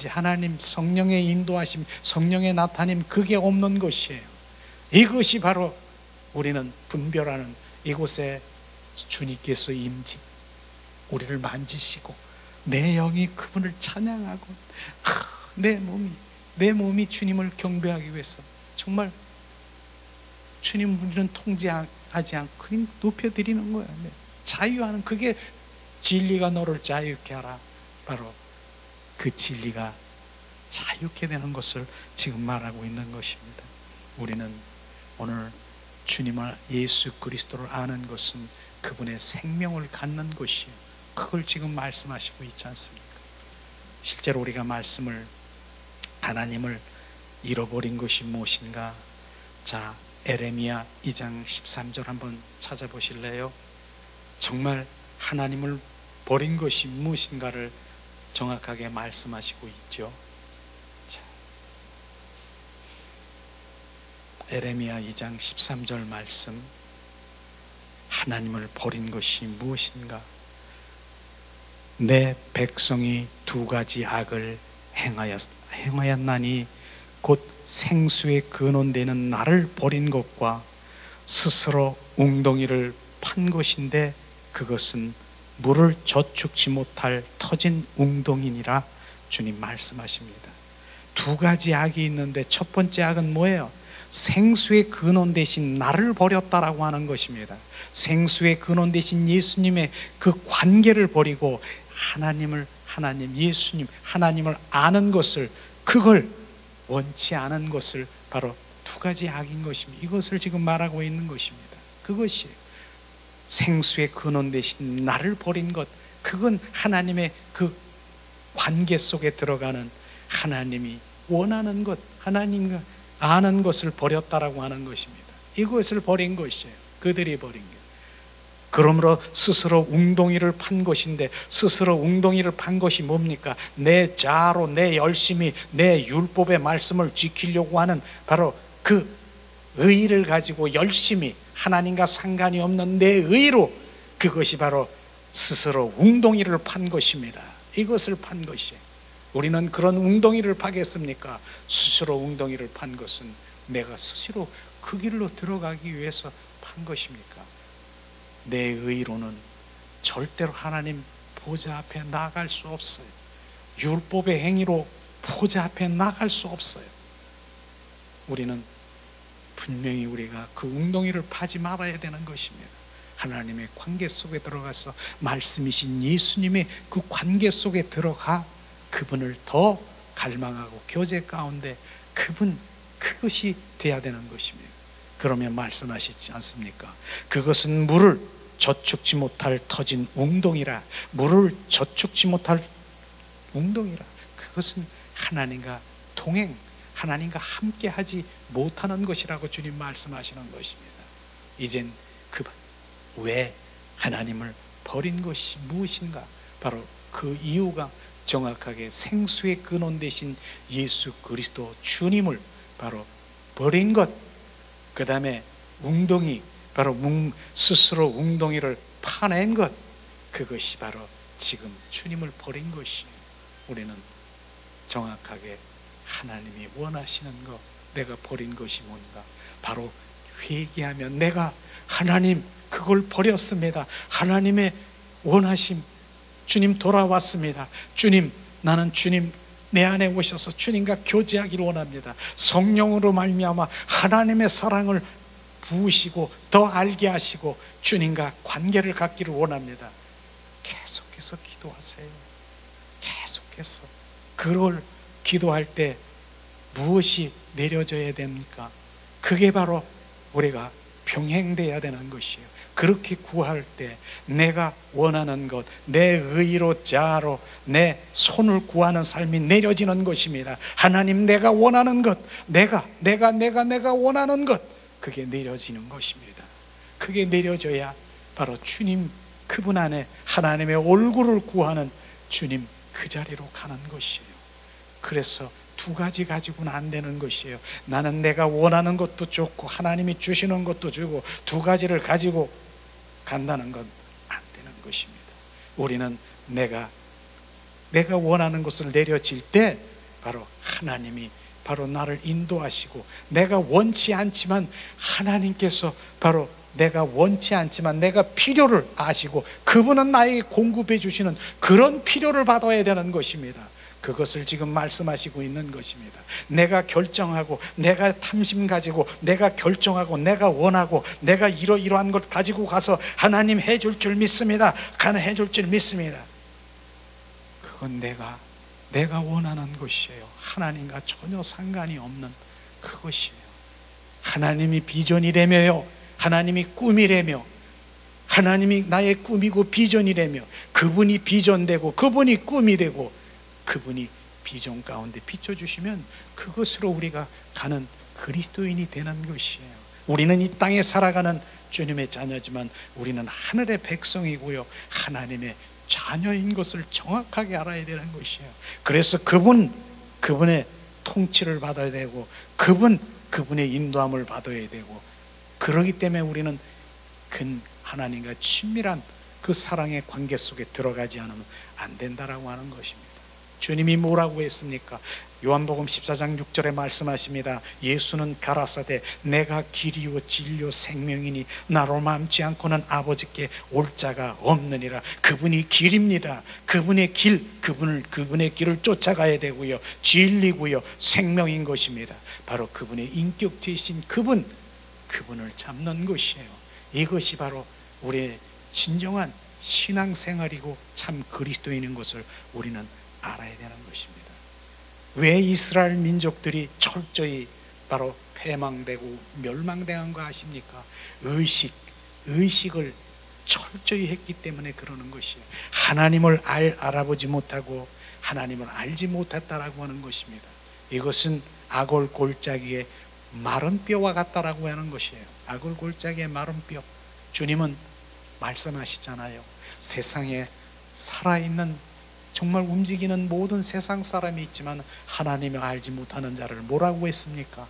하나님 성령의 인도하심, 성령의 나타님, 그게 없는 것이에요. 이것이 바로 우리는 분별하는, 이곳에 주님께서 우리를 만지시고 내 영이 그분을 찬양하고 내 몸이 주님을 경배하기 위해서 정말 주님 우리는 통제하지 않고 그냥 높여드리는 거예요. 자유하는, 그게 진리가 너를 자유케 하라. 바로 그 진리가 자유케 되는 것을 지금 말하고 있는 것입니다. 우리는 오늘 주님을, 예수 그리스도를 아는 것은 그분의 생명을 갖는 것이에요. 그걸 지금 말씀하시고 있지 않습니까? 실제로 우리가 하나님을 잃어버린 것이 무엇인가? 자, 에레미야 2장 13절 한번 찾아보실래요? 정말 하나님을 버린 것이 무엇인가를 정확하게 말씀하시고 있죠. 자, 에레미야 2장 13절 말씀, 하나님을 버린 것이 무엇인가? 내 백성이 2가지 악을 행하였나니 곧 생수의 근원되는 나를 버린 것과 스스로 웅덩이를 판 것인데 그것은 물을 저축지 못할 터진 웅덩이니라. 주님 말씀하십니다. 2가지 악이 있는데 첫 번째 악은 뭐예요? 생수의 근원 대신 나를 버렸다라고 하는 것입니다. 생수의 근원 대신 예수님의 그 관계를 버리고 예수님, 하나님을 아는 것을, 그걸 원치 않은 것을, 바로 2가지 악인 것입니다. 이것을 지금 말하고 있는 것입니다. 그것이 생수의 근원 대신 나를 버린 것, 그건 하나님의 그 관계 속에 들어가는, 하나님이 원하는 것, 하나님과 아는 것을 버렸다라고 하는 것입니다. 이것을 버린 것이에요. 그들이 버린 것. 그러므로 스스로 웅덩이를 판 것인데, 스스로 웅덩이를 판 것이 뭡니까? 내 자아로, 내 열심히, 내 율법의 말씀을 지키려고 하는 바로 그 의의를 가지고 열심히 하나님과 상관이 없는 내 의로, 그것이 바로 스스로 웅덩이를 판 것입니다. 이것을 판 것이에요. 우리는 그런 웅덩이를 파겠습니까? 스스로 웅덩이를 판 것은 내가 스스로 그 길로 들어가기 위해서 판 것입니까? 내 의로는 절대로 하나님 보좌 앞에 나갈 수 없어요. 율법의 행위로 보좌 앞에 나갈 수 없어요. 우리는 분명히 우리가 그 웅덩이를 파지 말아야 되는 것입니다. 하나님의 관계 속에 들어가서 말씀이신 예수님의 그 관계 속에 들어가 그분을 더 갈망하고 교제 가운데 그것이 돼야 되는 것입니다. 그러면 말씀하시지 않습니까? 그것은 물을 저축지 못할 터진 웅덩이라. 물을 저축지 못할 웅덩이라. 그것은 하나님과 동행, 하나님과 함께 하지 못하는 것이라고 주님 말씀하시는 것입니다. 이젠 왜 하나님을 버린 것이 무엇인가? 바로 그 이유가 정확하게 생수의 근원 되신 예수 그리스도 주님을 바로 버린 것, 그 다음에 웅덩이, 바로 스스로 웅덩이를 파낸 것, 그것이 바로 지금 주님을 버린 것이에요. 우리는 정확하게 하나님이 원하시는 것, 내가 버린 것이 뭔가, 바로 회개하면 내가 하나님 그걸 버렸습니다. 하나님의 원하심, 주님 돌아왔습니다. 주님, 나는 주님 내 안에 오셔서 주님과 교제하기를 원합니다. 성령으로 말미암아 하나님의 사랑을 부으시고 더 알게 하시고 주님과 관계를 갖기를 원합니다. 계속해서 기도하세요. 계속해서. 그걸 기도할 때 무엇이 내려져야 됩니까? 그게 바로 우리가 병행돼야 되는 것이에요. 그렇게 구할 때 내가 원하는 것, 내 의로 자아로 내 손을 구하는 삶이 내려지는 것입니다. 하나님, 내가 원하는 것, 내가 원하는 것, 그게 내려지는 것입니다. 그게 내려져야 바로 주님 그분 안에 하나님의 얼굴을 구하는 주님 그 자리로 가는 것이에요. 그래서 두 가지 가지고는 안 되는 것이에요. 나는 내가 원하는 것도 좋고 하나님이 주시는 것도 주고 두 가지를 가지고 간다는 건 안 되는 것입니다. 우리는 내가 원하는 것을 내려질 때 바로 하나님이 바로 나를 인도하시고, 내가 원치 않지만 하나님께서 바로 내가 원치 않지만 내가 필요를 아시고 그분은 나에게 공급해 주시는 그런 필요를 받아야 되는 것입니다. 그것을 지금 말씀하시고 있는 것입니다. 내가 결정하고 내가 탐심 가지고 내가 결정하고 내가 원하고 내가 이러이러한 것 가지고 가서 하나님 해줄 줄 믿습니다. 해줄 줄 믿습니다. 그건 내가 원하는 것이에요. 하나님과 전혀 상관이 없는 그것이에요. 하나님이 비전이라며요. 하나님이 꿈이라며, 하나님이 나의 꿈이고 비전이라며, 그분이 비전되고 그분이 꿈이 되고 그분이 비전 가운데 비춰주시면 그것으로 우리가 가는 그리스도인이 되는 것이에요. 우리는 이 땅에 살아가는 주님의 자녀지만 우리는 하늘의 백성이고요, 하나님의 자녀인 것을 정확하게 알아야 되는 것이에요. 그래서 그분의 통치를 받아야 되고 그분의 인도함을 받아야 되고, 그러기 때문에 우리는 하나님과 친밀한 그 사랑의 관계 속에 들어가지 않으면 안 된다라고 하는 것입니다. 주님이 뭐라고 했습니까? 요한복음 14장 6절에 말씀하십니다. 예수는 가라사대 내가 길이요 진리요 생명이니 나로 맘지 않고는 아버지께 올 자가 없느니라. 그분이 길입니다. 그분의 길을 쫓아가야 되고요, 진리고요, 생명인 것입니다. 바로 그분의 인격체이신 그분을 잡는 것이에요. 이것이 바로 우리의 진정한 신앙생활이고 참 그리스도인인 것을 우리는 알아야 되는 것입니다. 왜 이스라엘 민족들이 철저히 바로 패망되고 멸망당한 거 아십니까? 의식을 철저히 했기 때문에 그러는 것이에요. 하나님을 알아보지 못하고 하나님을 알지 못했다라고 하는 것입니다. 이것은 아골 골짜기의 마른 뼈와 같다라고 하는 것이에요. 아골 골짜기의 마른 뼈. 주님은 말씀하시잖아요. 세상에 살아있는 정말 움직이는 모든 세상 사람이 있지만 하나님을 알지 못하는 자를 뭐라고 했습니까?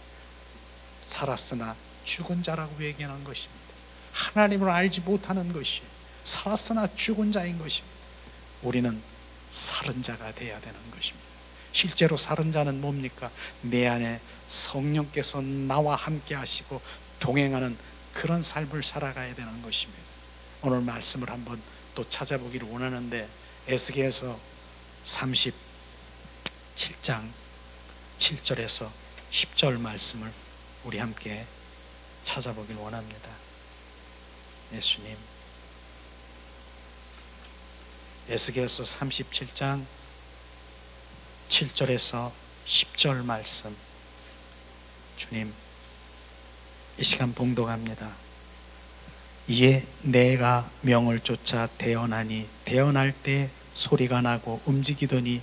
살았으나 죽은 자라고 얘기하는 것입니다. 하나님을 알지 못하는 것이 살았으나 죽은 자인 것입니다. 우리는 살은 자가 되어야 되는 것입니다. 실제로 살은 자는 뭡니까? 내 안에 성령께서 나와 함께 하시고 동행하는 그런 삶을 살아가야 되는 것입니다. 오늘 말씀을 한번 또 찾아보기를 원하는데, 에스겔서 37장 7절에서 10절 말씀을 우리 함께 찾아보길 원합니다. 예수님, 에스겔서 37장 7절에서 10절 말씀, 주님, 이 시간 봉독합니다. 이에 내가 명을 쫓아 대언하니 대언할 때 소리가 나고 움직이더니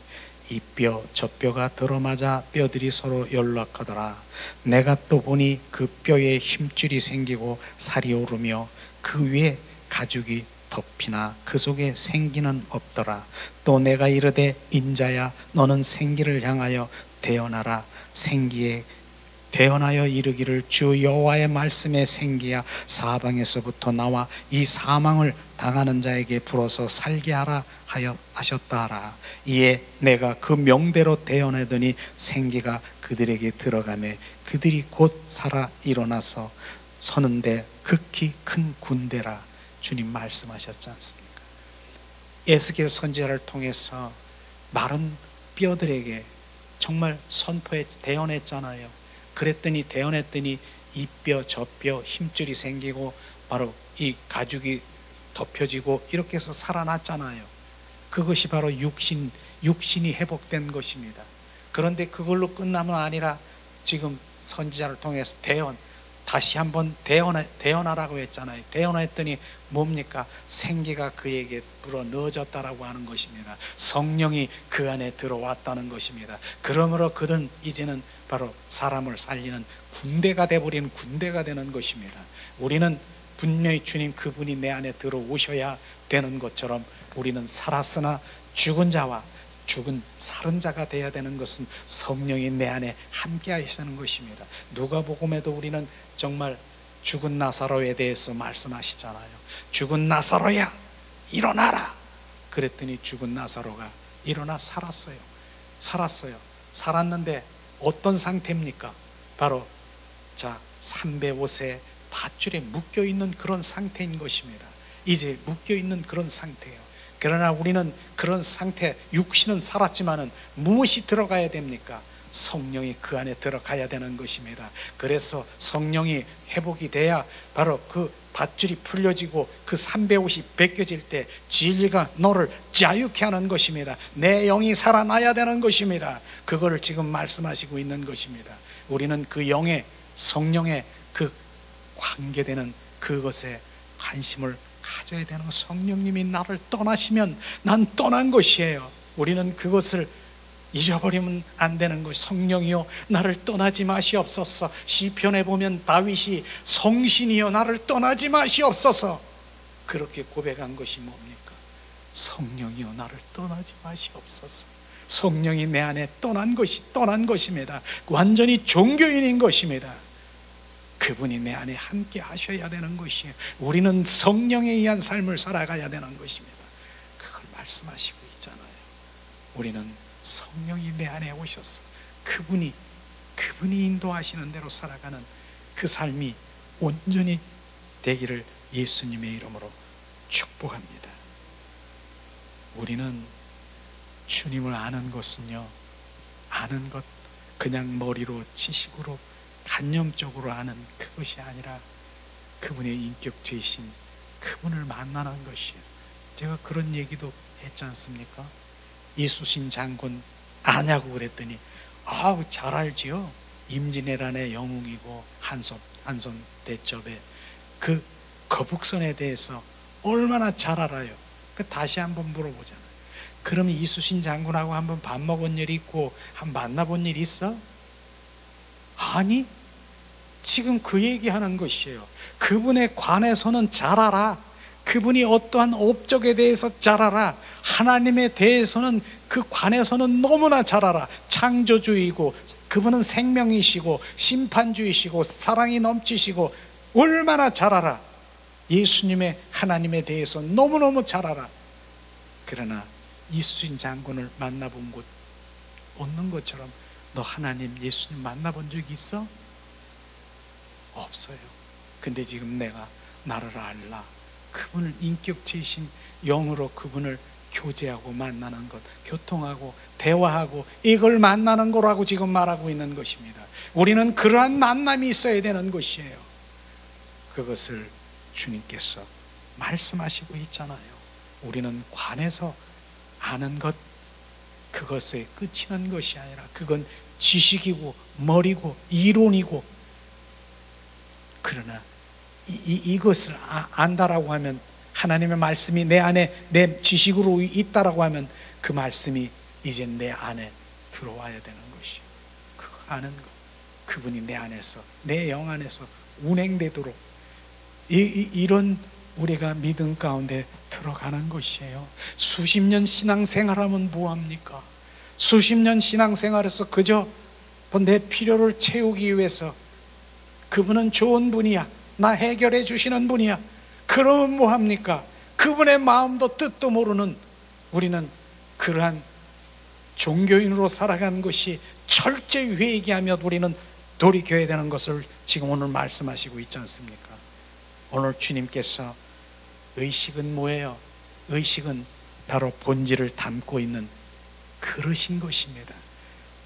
이 뼈 저 뼈가 들어맞아 뼈들이 서로 연락하더라. 내가 또 보니 그 뼈에 힘줄이 생기고 살이 오르며 그 위에 가죽이 덮이나 그 속에 생기는 없더라. 또 내가 이르되 인자야 너는 생기를 향하여 대언하라. 생기에 대언하여 이르기를 주 여호와의 말씀에 생기야 사방에서부터 나와 이 사망을 당하는 자에게 불어서 살게 하라 하셨다 하라. 이에 내가 그 명대로 대언하더니 생기가 그들에게 들어가매 그들이 곧 살아 일어나서 서는데 극히 큰 군대라. 주님 말씀하셨지 않습니까? 에스겔 선지자를 통해서 마른 뼈들에게 정말 선포해 대언했잖아요. 그랬더니 대언했더니 이 뼈 저 뼈 힘줄이 생기고 바로 이 가죽이 덮여지고 이렇게 해서 살아났잖아요. 그것이 바로 육신이 회복된 것입니다. 그런데 그걸로 끝나면 아니라 지금 선지자를 통해서 다시 한번 대언하라고 했잖아요. 대언했더니 뭡니까? 생기가 그에게 불어 넣어졌다라고 하는 것입니다. 성령이 그 안에 들어왔다는 것입니다. 그러므로 그는 이제는 바로 사람을 살리는 군대가 되어버리는 군대가 되는 것입니다. 우리는 분명히 주님 그분이 내 안에 들어오셔야 되는 것처럼 우리는 살았으나 죽은 자와 죽은 살은 자가 되어야 되는 것은 성령이 내 안에 함께 하시는 것입니다. 누가복음에도 우리는 정말 죽은 나사로에 대해서 말씀하시잖아요. 죽은 나사로야 일어나라. 그랬더니 죽은 나사로가 일어나 살았어요. 살았는데 어떤 상태입니까? 바로 305세 밧줄에 묶여있는 그런 상태인 것입니다. 이제 묶여있는 그런 상태예요. 그러나 우리는 그런 상태, 육신은 살았지만은 무엇이 들어가야 됩니까? 성령이 그 안에 들어가야 되는 것입니다. 그래서 성령이 회복이 돼야 바로 그 밧줄이 풀려지고 그 350 벗겨질 때 진리가 너를 자유케 하는 것입니다. 내 영이 살아나야 되는 것입니다. 그거를 지금 말씀하시고 있는 것입니다. 우리는 그 영의 성령의 그 관계되는 그것에 관심을 가져야 되는 것. 성령님이 나를 떠나시면 난 떠난 것이에요. 우리는 그것을 잊어버리면 안 되는 것. 성령이여 나를 떠나지 마시옵소서. 시편에 보면 다윗이 성신이여 나를 떠나지 마시옵소서 그렇게 고백한 것이 뭡니까? 성령이여 나를 떠나지 마시옵소서. 성령이 내 안에 떠난 것입니다. 완전히 종교인인 것입니다. 그분이 내 안에 함께 하셔야 되는 것이에요. 우리는 성령에 의한 삶을 살아가야 되는 것입니다. 그걸 말씀하시고 있잖아요. 우리는 성령이 내 안에 오셔서 그분이 인도하시는 대로 살아가는 그 삶이 온전히 되기를 예수님의 이름으로 축복합니다. 우리는 주님을 아는 것은요, 아는 것 그냥 머리로 지식으로 간념적으로 아는 그것이 아니라 그분의 인격체이신 그분을 만나는 것이에요. 제가 그런 얘기도 했지 않습니까? 이수신 장군 아냐고 그랬더니 잘 알지요. 임진왜란의 영웅이고 한손 대첩의 그 거북선에 대해서 얼마나 잘 알아요. 다시 한번 물어보잖아요. 그러면 이수신 장군하고 한번 밥 먹은 일 있고 한번 만나본 일 있어? 아니, 지금 그 얘기하는 것이에요. 그분에 관해서는 잘 알아. 그분이 어떠한 업적에 대해서 잘 알아. 하나님에 대해서는 그 관에서는 너무나 잘 알아. 창조주이고 그분은 생명이시고 심판주이시고 사랑이 넘치시고 얼마나 잘 알아. 예수님의 하나님에 대해서 너무너무 잘 알아. 그러나 이수진 장군을 만나본 곳 없는 것처럼 너 하나님 예수님 만나본 적 있어? 없어요. 근데 지금 내가 나를 알라. 그분을 인격체이신 영으로 그분을 교제하고 만나는 것, 교통하고 대화하고 이걸 만나는 거라고 지금 말하고 있는 것입니다. 우리는 그러한 만남이 있어야 되는 것이에요. 그것을 주님께서 말씀하시고 있잖아요. 우리는 관에서 아는 것, 그것에 끝이는 것이 아니라 그건 지식이고 머리고 이론이고, 그러나 이것을 안다라고 하면, 하나님의 말씀이 내 안에 내 지식으로 있다라고 하면 그 말씀이 이제 내 안에 들어와야 되는 것이에요. 그거 아는 것, 그분이 내 안에서, 내 영 안에서 운행되도록 이런 우리가 믿음 가운데 들어가는 것이에요. 수십 년 신앙생활하면 뭐합니까? 수십 년 신앙생활에서 그저 내 필요를 채우기 위해서, 그분은 좋은 분이야, 나 해결해 주시는 분이야, 그러면 뭐합니까? 그분의 마음도 뜻도 모르는 우리는 그러한 종교인으로 살아가는 것이 철저히 회개하며 우리는 돌이켜야 되는 것을 지금 오늘 말씀하시고 있지 않습니까? 오늘 주님께서 의식은 뭐예요? 의식은 바로 본질을 담고 있는 그릇인 것입니다.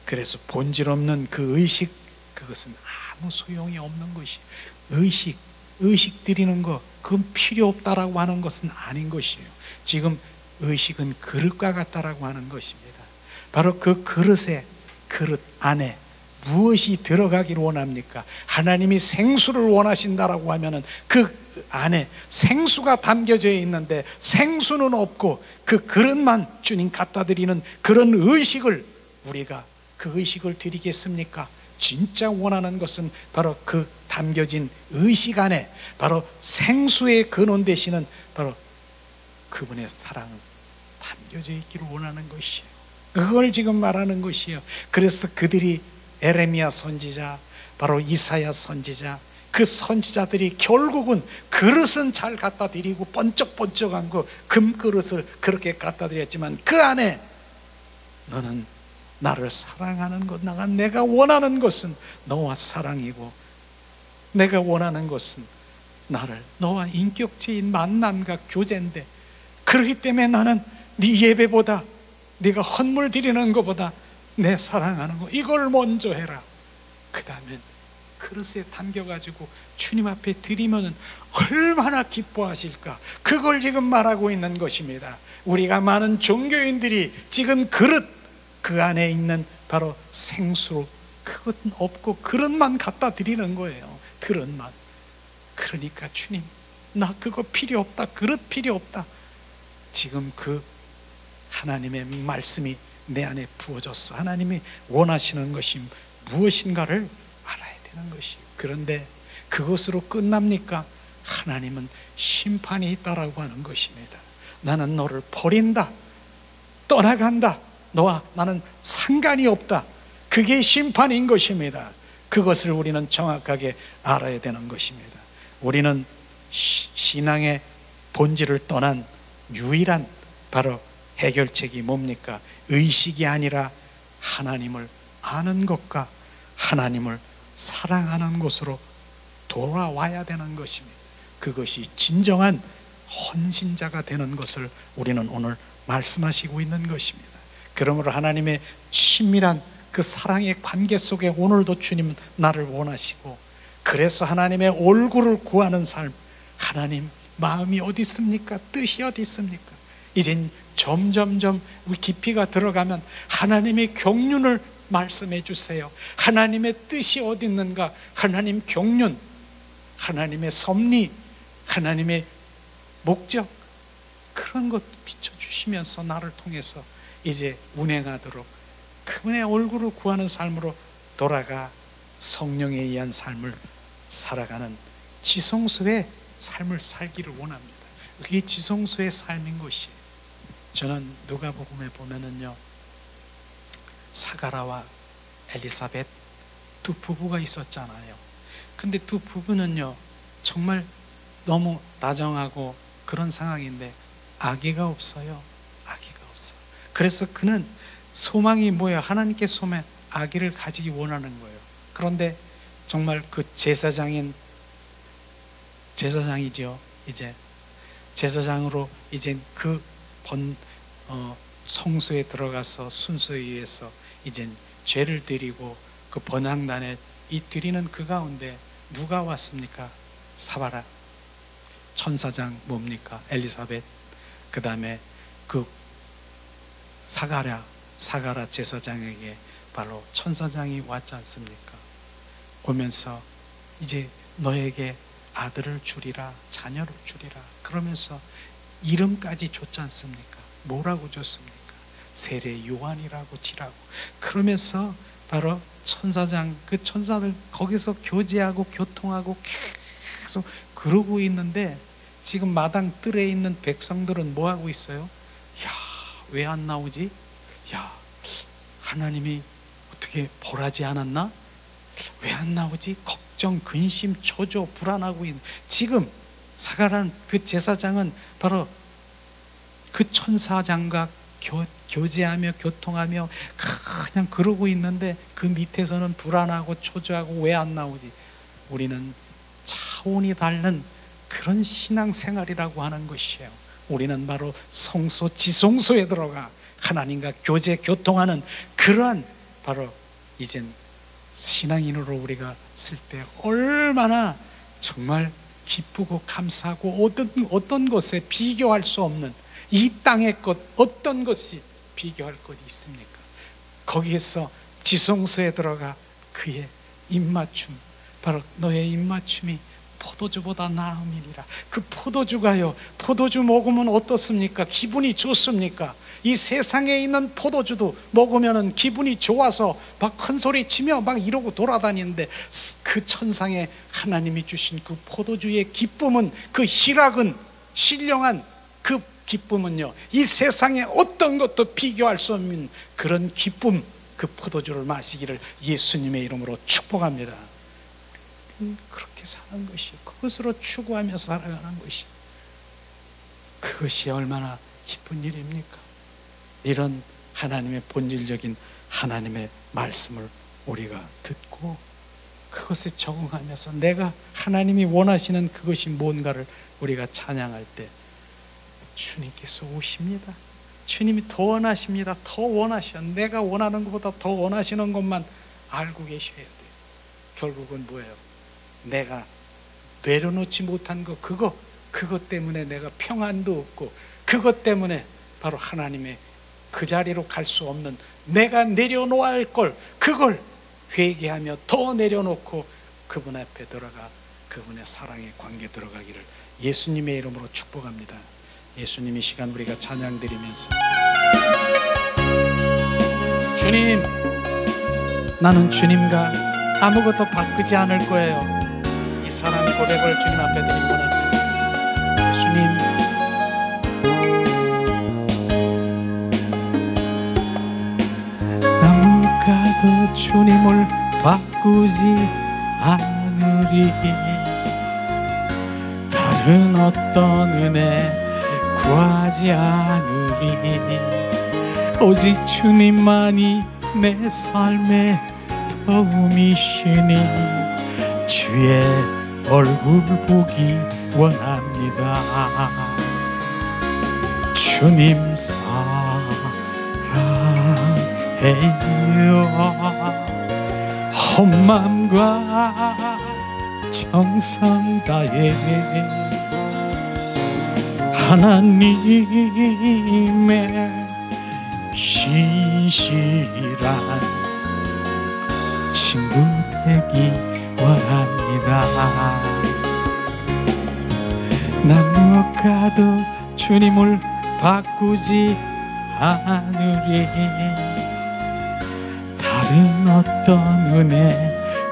그래서 본질 없는 그 의식, 그것은 아무 소용이 없는 것이에요. 의식 드리는 거, 그건 필요 없다라고 하는 것은 아닌 것이에요. 지금 의식은 그릇과 같다라고 하는 것입니다. 바로 그 그릇 안에 무엇이 들어가기를 원합니까? 하나님이 생수를 원하신다라고 하면은 그 안에 생수가 담겨져 있는데 생수는 없고 그 그릇만 주님 갖다 드리는 그런 의식을, 우리가 그 의식을 드리겠습니까? 진짜 원하는 것은 바로 그 담겨진 의식 안에 바로 생수의 근원 되시는 바로 그분의 사랑은 담겨져 있기를 원하는 것이에요. 그걸 지금 말하는 것이에요. 그래서 그들이 에레미야 선지자, 바로 이사야 선지자, 그 선지자들이 결국은 그릇은 잘 갖다 드리고 번쩍번쩍한 그 금그릇을 그렇게 갖다 드렸지만 그 안에 너는 나를 사랑하는 것, 내가 원하는 것은 너와 사랑이고, 내가 원하는 것은 너와 인격체인 만남과 교제인데, 그렇기 때문에 나는 네 예배보다, 네가 헌물 드리는 것보다 내 사랑하는 거 이걸 먼저 해라. 그 다음에 그릇에 담겨가지고 주님 앞에 드리면 얼마나 기뻐하실까. 그걸 지금 말하고 있는 것입니다. 우리가 많은 종교인들이 지금 그릇, 그 안에 있는 바로 생수, 그것은 없고 그릇만 갖다 드리는 거예요. 그릇만. 그러니까 주님, 나 그거 필요 없다, 그릇 필요 없다. 지금 그 하나님의 말씀이 내 안에 부어졌어. 하나님이 원하시는 것이 무엇인가를 알아야 되는 것이에요. 그런데 그것으로 끝납니까? 하나님은 심판이 있다라고 하는 것입니다. 나는 너를 버린다, 떠나간다, 너와 나는 상관이 없다. 그게 심판인 것입니다. 그것을 우리는 정확하게 알아야 되는 것입니다. 우리는 신앙의 본질을 떠난 유일한 바로 해결책이 뭡니까? 의식이 아니라 하나님을 아는 것과 하나님을 사랑하는 곳으로 돌아와야 되는 것입니다. 그것이 진정한 헌신자가 되는 것을 우리는 오늘 말씀하시고 있는 것입니다. 그러므로 하나님의 친밀한 그 사랑의 관계 속에 오늘도 주님은 나를 원하시고, 그래서 하나님의 얼굴을 구하는 삶, 하나님 마음이 어디 있습니까? 뜻이 어디 있습니까? 이젠 점점점 우리 깊이가 들어가면 하나님의 경륜을 말씀해 주세요. 하나님의 뜻이 어디 있는가? 하나님 경륜, 하나님의 섭리, 하나님의 목적, 그런 것 비춰주시면서 나를 통해서 이제 운행하도록 그분의 얼굴을 구하는 삶으로 돌아가 성령에 의한 삶을 살아가는 지성소의 삶을 살기를 원합니다. 그게 지성소의 삶인 것이에요. 저는 누가복음에 보면은요, 사가라와 엘리사벳 두 부부가 있었잖아요. 근데 두 부부는요, 정말 너무 다정하고 그런 상황인데 아기가 없어요. 아기가 없어요. 그래서 그는 소망이 뭐예요? 하나님께 소망, 아기를 가지기 원하는 거예요. 그런데 정말 그 제사장이죠. 이제 제사장으로 이제 그 성소에 들어가서 순서에 의해서 이제 죄를 드리고 그 번향단에 이 드리는 그 가운데 누가 왔습니까? 사바라 천사장 뭡니까? 엘리사벳, 그 다음에 그 사가라 제사장에게 바로 천사장이 왔지 않습니까? 오면서 이제 너에게 아들을 주리라, 자녀를 주리라, 그러면서 이름까지 줬지 않습니까? 뭐라고 줬습니까? 세례 요한이라고 지라고. 그러면서 바로 천사장, 그 천사들 거기서 교제하고 교통하고 계속 그러고 있는데, 지금 마당 뜰에 있는 백성들은 뭐 하고 있어요? 야, 왜 안 나오지? 야, 하나님이 어떻게 벌하지 않았나? 왜 안 나오지? 걱정, 근심, 초조, 불안하고 있는. 지금 사가란 그 제사장은 바로 그 천사장과 교제하며 교통하며 그냥 그러고 있는데, 그 밑에서는 불안하고 초조하고 왜 안 나오지? 우리는 차원이 다른 그런 신앙생활이라고 하는 것이에요. 우리는 바로 성소, 지성소에 들어가 하나님과 교제, 교통하는 그러한 바로 이젠 신앙인으로 우리가 쓸 때 얼마나 정말 기쁘고 감사하고, 어떤 것에 비교할 수 없는 이 땅의 것, 어떤 것이 비교할 것이 있습니까? 거기에서 지성소에 들어가 그의 입맞춤, 바로 너의 입맞춤이 포도주보다 나음이니라. 그 포도주가요, 포도주 먹으면 어떻습니까? 기분이 좋습니까? 이 세상에 있는 포도주도 먹으면 기분이 좋아서 막 큰 소리 치며 막 이러고 돌아다니는데, 그 천상에 하나님이 주신 그 포도주의 기쁨은, 그 희락은, 신령한 그 기쁨은요, 이 세상에 어떤 것도 비교할 수 없는 그런 기쁨, 그 포도주를 마시기를 예수님의 이름으로 축복합니다. 그렇게 사는 것이, 그것으로 추구하며 살아가는 것이, 그것이 얼마나 기쁜 일입니까? 이런 하나님의 본질적인 하나님의 말씀을 우리가 듣고 그것에 적응하면서 내가 하나님이 원하시는 그것이 뭔가를 우리가 찬양할 때 주님께서 오십니다. 주님이 더 원하십니다. 더 원하셔. 내가 원하는 것보다 더 원하시는 것만 알고 계셔야 돼요. 결국은 뭐예요? 내가 내려놓지 못한 것, 그것 때문에 내가 평안도 없고, 그것 때문에 바로 하나님의 그 자리로 갈 수 없는, 내가 내려놓아야 할 걸, 그걸 회개하며 더 내려놓고 그분 앞에 들어가 그분의 사랑의 관계 들어가기를 예수님의 이름으로 축복합니다. 예수님, 이 시간 우리가 찬양 드리면서, 주님, 나는 주님과 아무것도 바꾸지 않을 거예요. 이 사랑 고백을 주님 앞에 드리기 원합니다. 주님, 아무것도 주님을 바꾸지 않으리. 다른 어떤 은혜 구하지 않으리. 오직 주님만이 내 삶의 도움이시니 주의 얼굴 보기 원합니다. 주님 사랑해요. 온 마음과 정성 다해 하나님의 신실한 친구 되기 원합니다. 난 무엇과도 주님을 바꾸지 않으리. 다른 어떤 은혜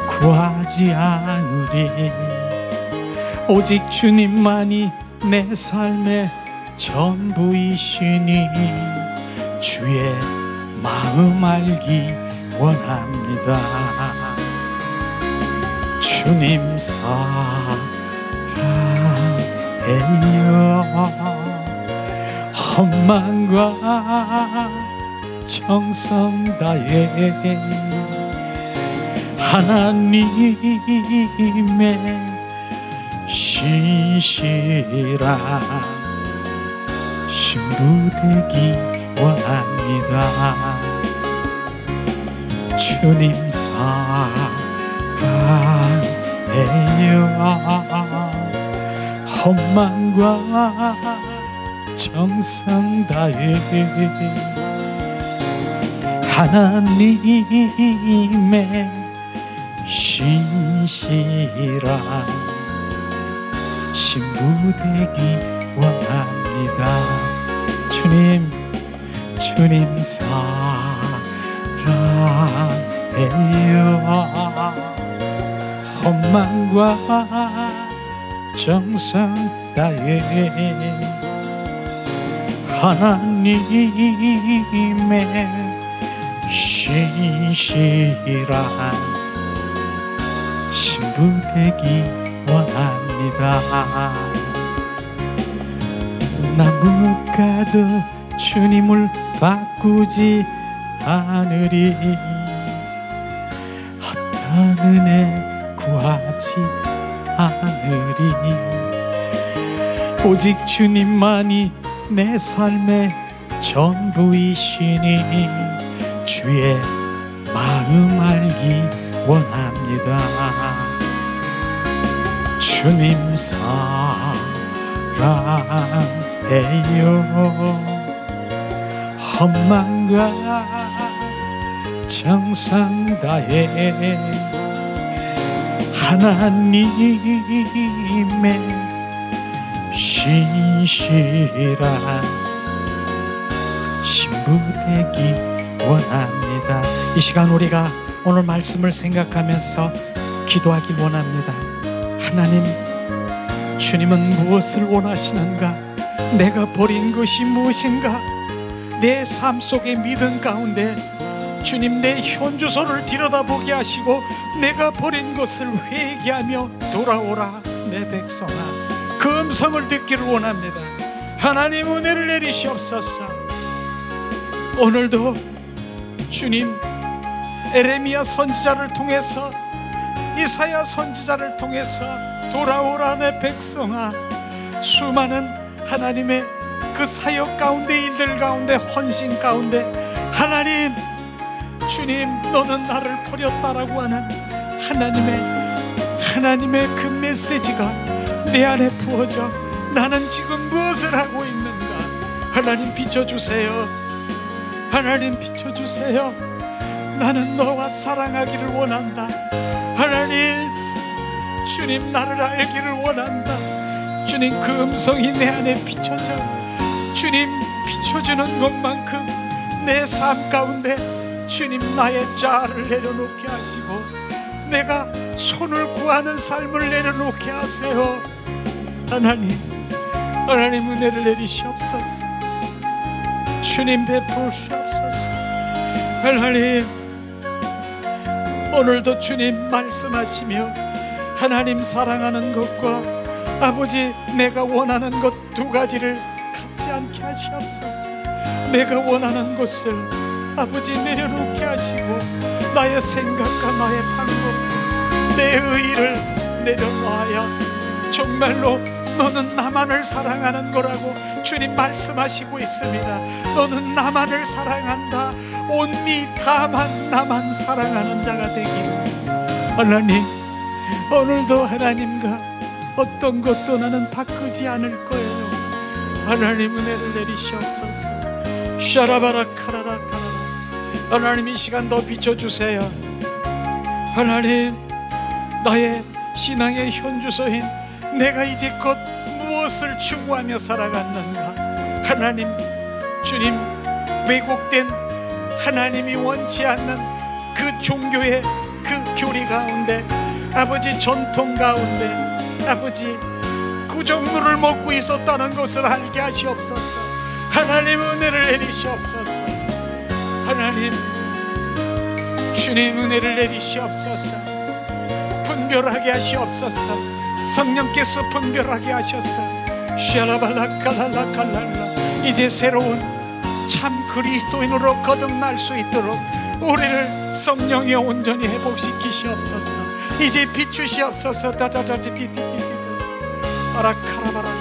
구하지 않으리. 오직 주님만이 내 삶의 전부이시니 주의 마음 알기 원합니다. 주님 사랑해요. 헌만과 정성 다해 하나님의 신실한 신부 되기 원합니다. 주님 사랑해요. 헌만과 정성 다해 하나님의 신실한 신부 되기 원합니다. 주님 사랑해요. 헌만과 정성 다해 하나님의 신실한 신부 되기 원합니다. 나무가도 주님을 바꾸지 않으리. 어떤 은혜 구하지 않으리. 오직 주님만이 내 삶의 전부이시니 주의 마음 알기 원합니다. 주님 사랑해요. 헌만과 정성 다해 하나님의 신실한 신부 되기 원합니다. 이 시간 우리가 오늘 말씀을 생각하면서 기도하길 원합니다. 하나님, 주님은 무엇을 원하시는가? 내가 버린 것이 무엇인가? 내 삶 속의 믿음 가운데 주님 내 현주소를 들여다보게 하시고 내가 버린 것을 회개하며 돌아오라 내 백성아, 그 음성을 듣기를 원합니다. 하나님 은혜를 내리시옵소서. 오늘도 주님 에레미야 선지자를 통해서 이사야 선지자를 통해서 돌아오라 내 백성아, 수많은 하나님의 그 사역 가운데 일들 가운데 헌신 가운데 하나님, 주님 너는 나를 버렸다라고 하는 하나님의 그 메시지가 내 안에 부어져 나는 지금 무엇을 하고 있는가? 하나님 비춰주세요. 하나님 비춰주세요. 나는 너와 사랑하기를 원한다. 하나님, 주님 나를 알기를 원한다. 주님 그 음성이 내 안에 비춰져 주님 비춰주는 것만큼 내 삶 가운데 주님 나의 자아를 내려놓게 하시고 내가 손을 구하는 삶을 내려놓게 하세요. 하나님 은혜를 내리시옵소서. 주님 베푸시옵소서. 하나님 오늘도 주님 말씀하시며 하나님 사랑하는 것과 아버지 내가 원하는 것 두 가지를 갖지 않게 하시옵소서. 내가 원하는 것을 아버지 내려놓게 하시고 나의 생각과 나의 방법, 내 의의를 내려놓아야 정말로 너는 나만을 사랑하는 거라고 주님 말씀하시고 있습니다. 너는 나만을 사랑한다. 온리 다만 나만 사랑하는 자가 되기를. 하나님 오늘도 하나님과 어떤 것도 나는 바꾸지 않을 거예요. 하나님 은혜를 내리시옵소서. 샤라바라 카라라 카라라. 하나님 이 시간 더 비춰주세요. 하나님 나의 신앙의 현주소인 내가 이제껏 무엇을 추구하며 살아갔는가? 하나님 주님 왜곡된 하나님이 원치 않는 그 종교의 그 교리 가운데 아버지 전통 가운데 아버지 구정물을 먹고 있었다는 것을 알게 하시옵소서. 하나님 은혜를 내리시옵소서. 하나님 주님 은혜를 내리시옵소서. 분별하게 하시옵소서. 성령께서 분별하게 하셔서 샤라발라칼랄라칼랄라 이제 새로운 참 그리스도인으로 거듭날 수 있도록 우리를 성령에 온전히 회복시키시옵소서. 이제 비추시옵소서. 다다다디디디디 아라카라바라